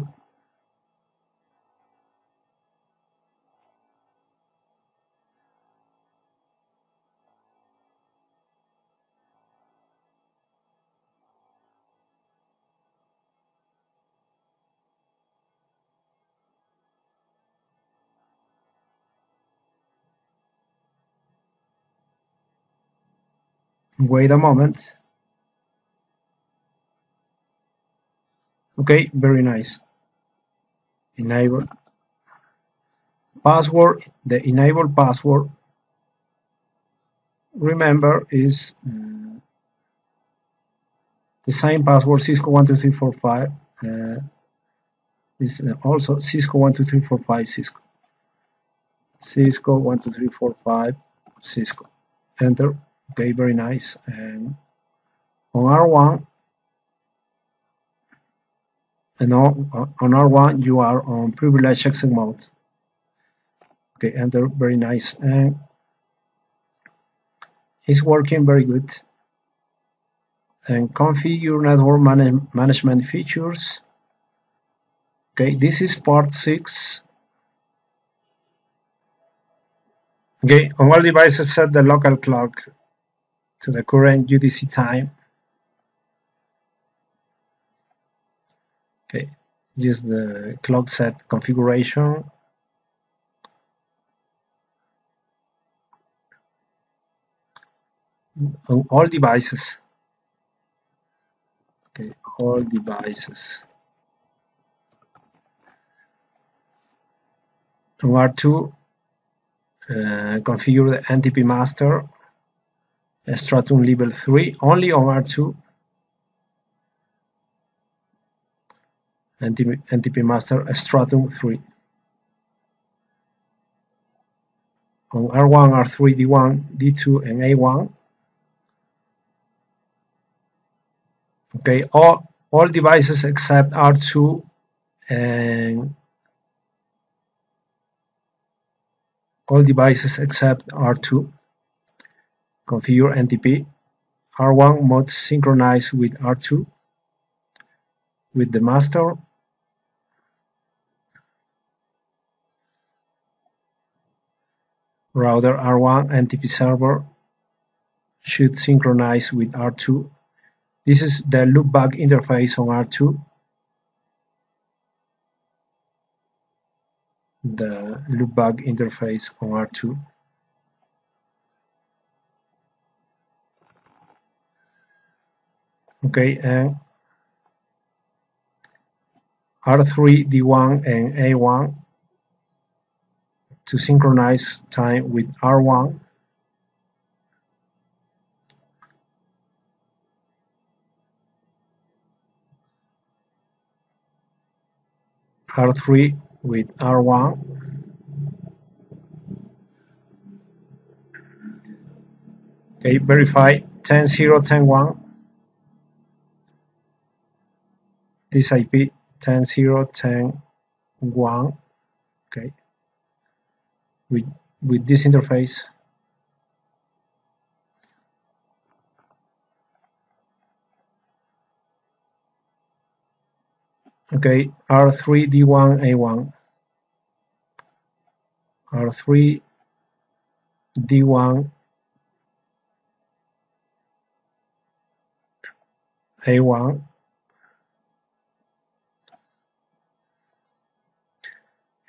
Wait a moment. Okay, very nice. Enable password. The enable password, remember, is the same password Cisco12345 is also Cisco12345 Cisco. Cisco12345 Cisco. Enter. Okay, very nice. And on R1, and on R1 you are on privileged access mode. Okay, enter. Very nice. And it's working very good. And configure network management features. Okay, this is part 6. Okay, on all devices set the local clock to the current UTC time. Okay, use the clock set configuration. On all devices. Okay, all devices. On R2, configure the Ntp Master, Stratum level 3, only on R2. Ntp Master Stratum 3. On R1, R3, D1, D2, and A1. Okay, all devices except R2 and all devices except R2. Configure NTP. R1 must synchronize with R2 with the master. Router R1 NTP server should synchronize with R2. This is the loopback interface on R2. The loopback interface on R2. Okay, and R3, D1, and A1 to synchronize time with R1. R3 with R1. Okay, verify 10.0, 10.1. This IP 10.0, 10.1. Okay, with this interface. Okay, R3, D1, A1. R3, D1, A1.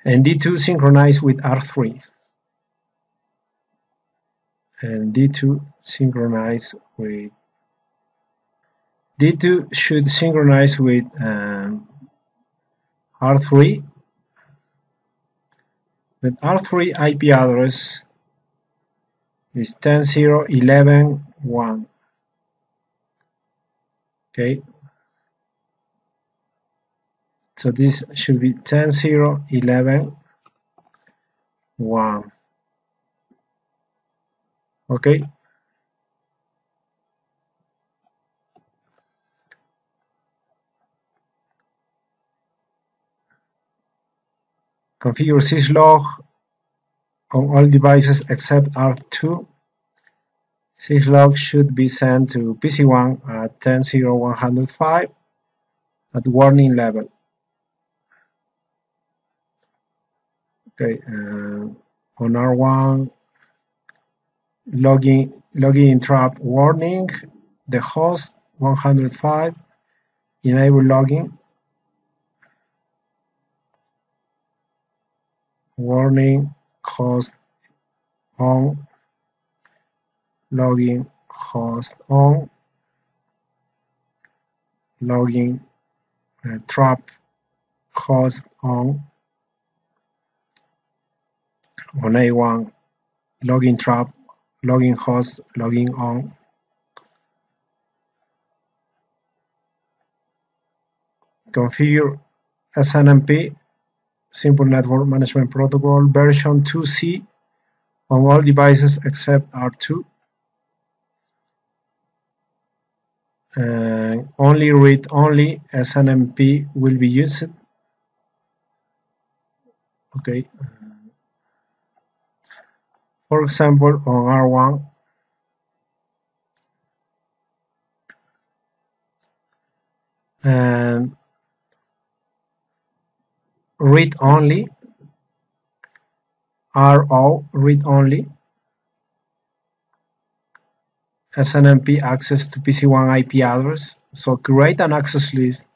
And D2 synchronize with R3. And D2 synchronize with D2 should synchronize with R3. But R3 IP address is 10.0.11.1. Okay, so this should be 10.0.11.1. Okay. Configure syslog on all devices except R2. Syslog should be sent to PC1 at 10.0.105 at warning level. Okay, on R1, login trap warning, the host 105, enable login, warning, host on, login, host on, login, trap, host on A1, login trap, login host, login on. Configure Snmp, Simple Network Management Protocol, version 2C on all devices except R2. Only read-only Snmp will be used. Okay. For example, on R1, and read-only, RO read-only, SNMP access to PC1 IP address. So create an access list.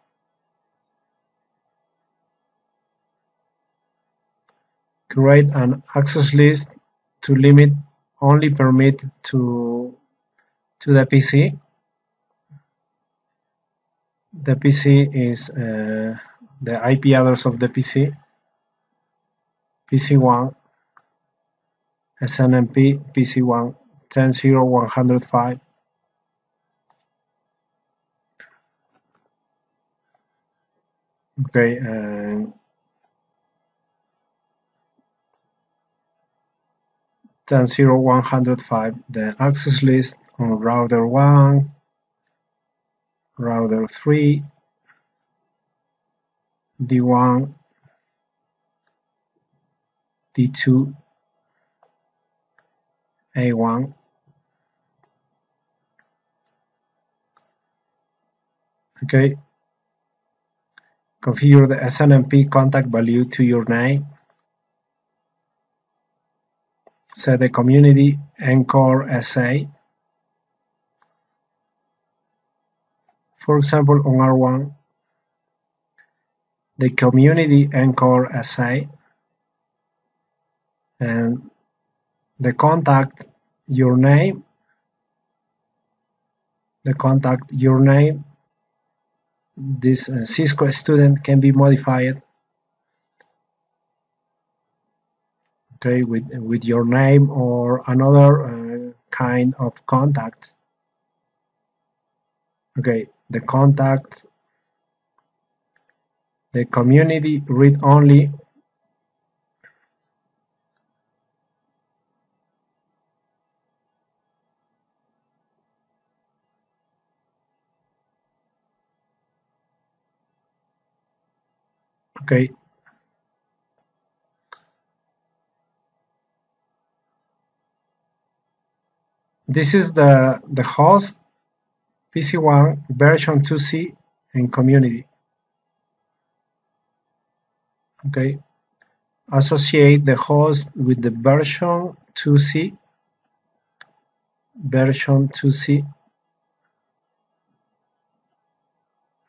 Create an access list to limit only permit to the PC. The PC is the IP address of the PC. PC1 SNMP PC1 10.0.105. Okay, and 10.0.105, the access list on router 1, router 3, D1, D2, A1. Okay, configure the SNMP contact value to your name. Set the community ENCOR SA. For example, on R1, the community ENCOR SA, and the contact your name, this Cisco student can be modified, okay, with your name or another kind of contact. Okay, the contact, the community read only. Okay, this is the host PC1 version 2C and community. Okay, associate the host with the version 2C,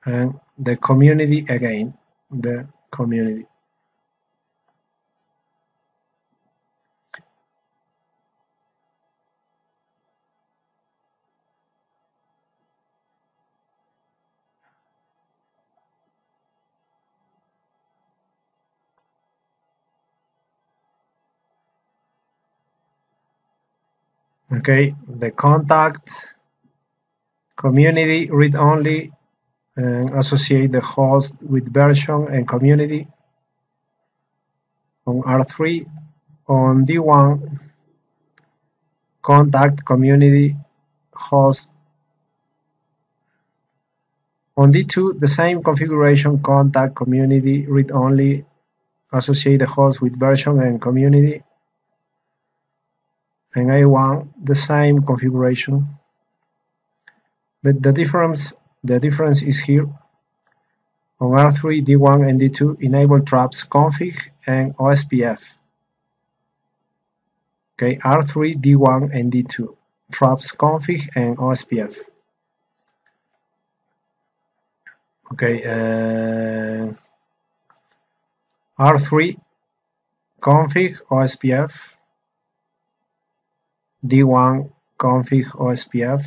and the community again, the community. Okay, the contact, community read only, and associate the host with version and community. On R3, on D1, contact, community, host. On D2, the same configuration, contact, community, read only, associate the host with version and community. And A1, the same configuration. But the difference is here. On R3, D1, and D2, enable traps config and OSPF. Okay, R3, D1, and D2, traps config and OSPF. Okay, R3, config OSPF, D1, config OSPF,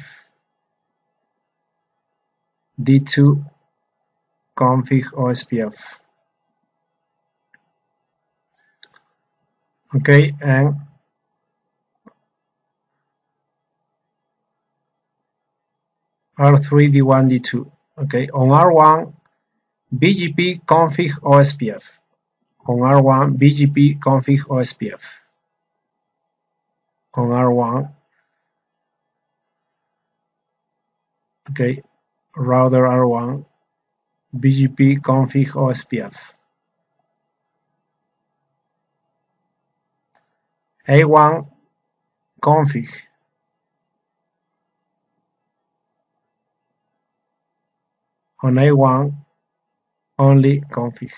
D2, config OSPF. Okay, and R3, D1, D2. Okay, on R1, BGP config OSPF. On R1, BGP config OSPF. On R1, okay, router R1, BGP config OSPF. A1 config. On A1, only config.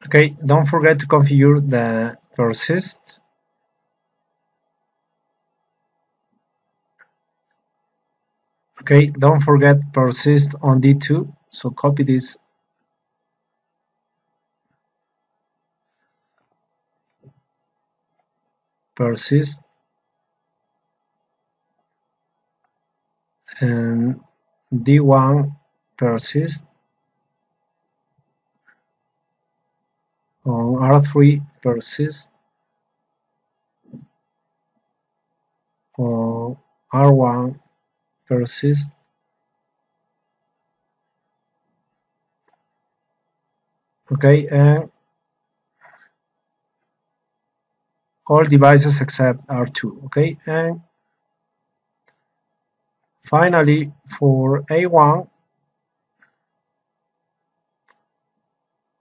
Okay, don't forget to configure the persist. Okay, don't forget persist on D2. So copy this. Persist and D1 persist on R3 persist on R1 persist. Okay, and all devices except R2. Okay, and finally for A1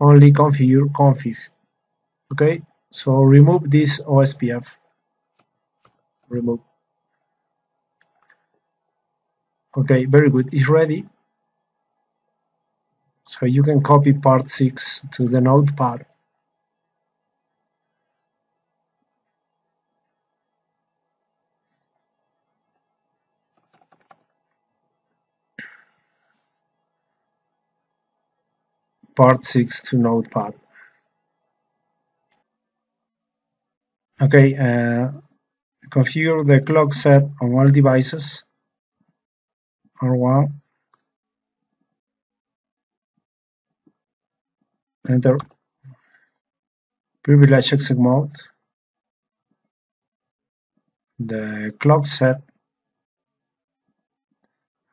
only configure config. Okay, so remove this OSPF. Remove. Okay, very good. It's ready. So you can copy part 6 to the notepad. Part 6 to notepad. Okay, configure the clock set on all devices. R1. Enter privilege exec mode. The clock set.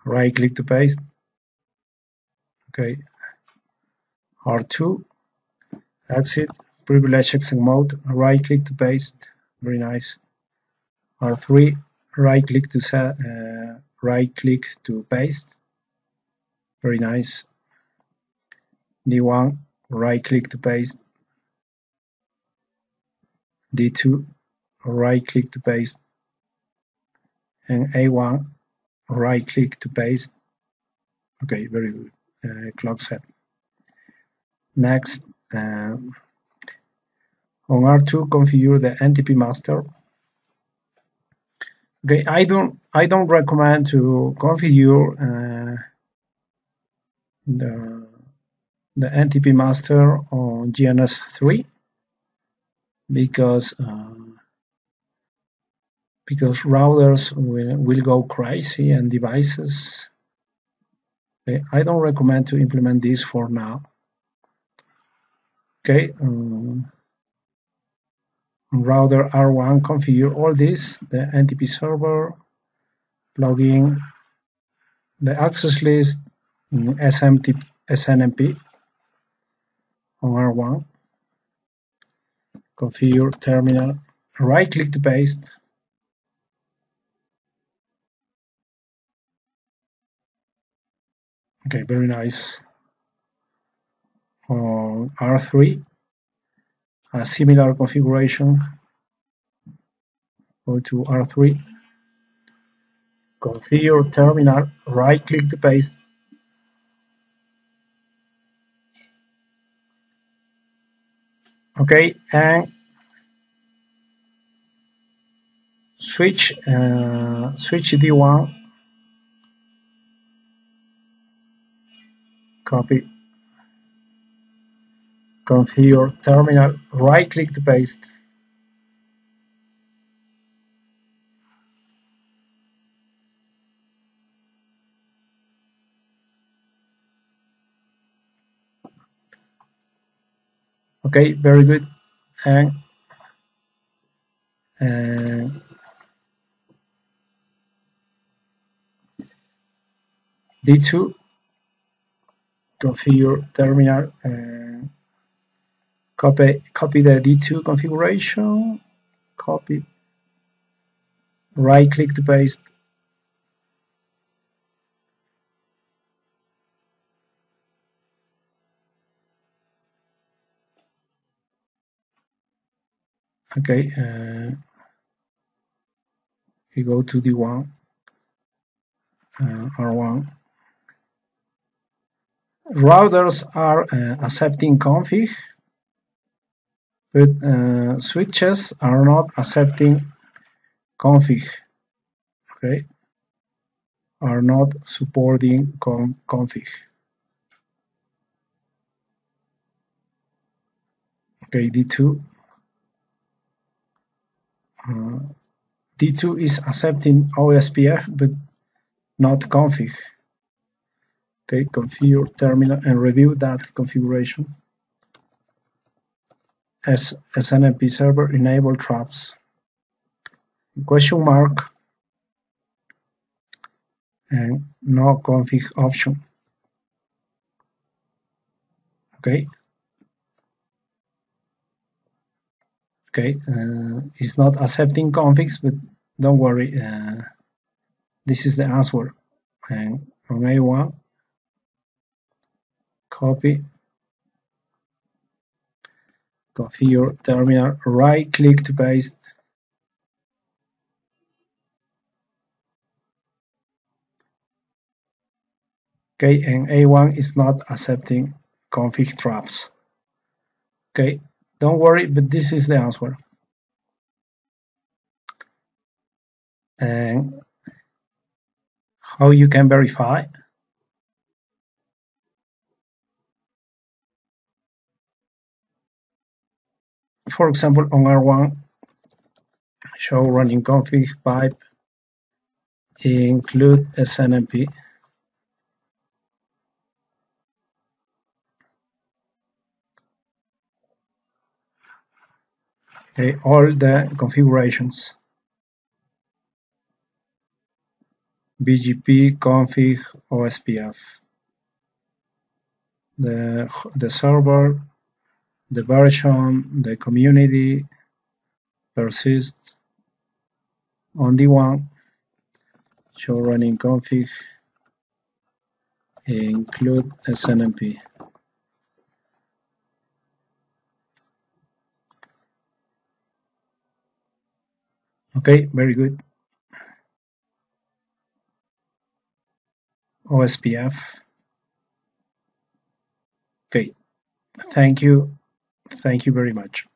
Right click to paste. Okay. R2. Exit. Privilege exec mode. Right click to paste. Very nice. R3. Right click to set. Right click to paste. Very nice. D1. Right click to paste. D2. Right click to paste. And A1. Right click to paste. Okay, very good. Clock set. Next, on R2, configure the Ntp Master. Okay, I don't recommend to configure the Ntp Master on GNS3 because routers will go crazy and devices. Okay, I don't recommend to implement this for now. Okay, router R1 configure all this, the Ntp server, login, the access list, Snmp on R1, configure terminal, right click to paste. Okay, very nice. On R3, a similar configuration. Go to R3, configure terminal, right click to paste. Okay, and switch D1, copy, configure terminal, right click to paste. Okay, very good. And D2, configure terminal, copy the D2 configuration, copy, right click to paste. Okay, we go to D1, R1. Routers are accepting config. but switches are not accepting config, okay, are not supporting config. Okay, D2. D2 is accepting OSPF but not config. Okay, configure terminal and review that configuration. As Snmp server enable traps. Question mark and no config option. Okay. Okay, it's not accepting configs, but don't worry. This is the answer. And on A1, copy, configure terminal, right click to paste. Okay, and A1 is not accepting config traps. Okay, don't worry, but this is the answer. And how you can verify? For example, on R1, show running config pipe include Snmp. Okay, all the configurations. BGP, config, OSPF. The server, the version, the community, persist, on D1, show running config, include Snmp. Okay, very good. OSPF. Okay, thank you very much.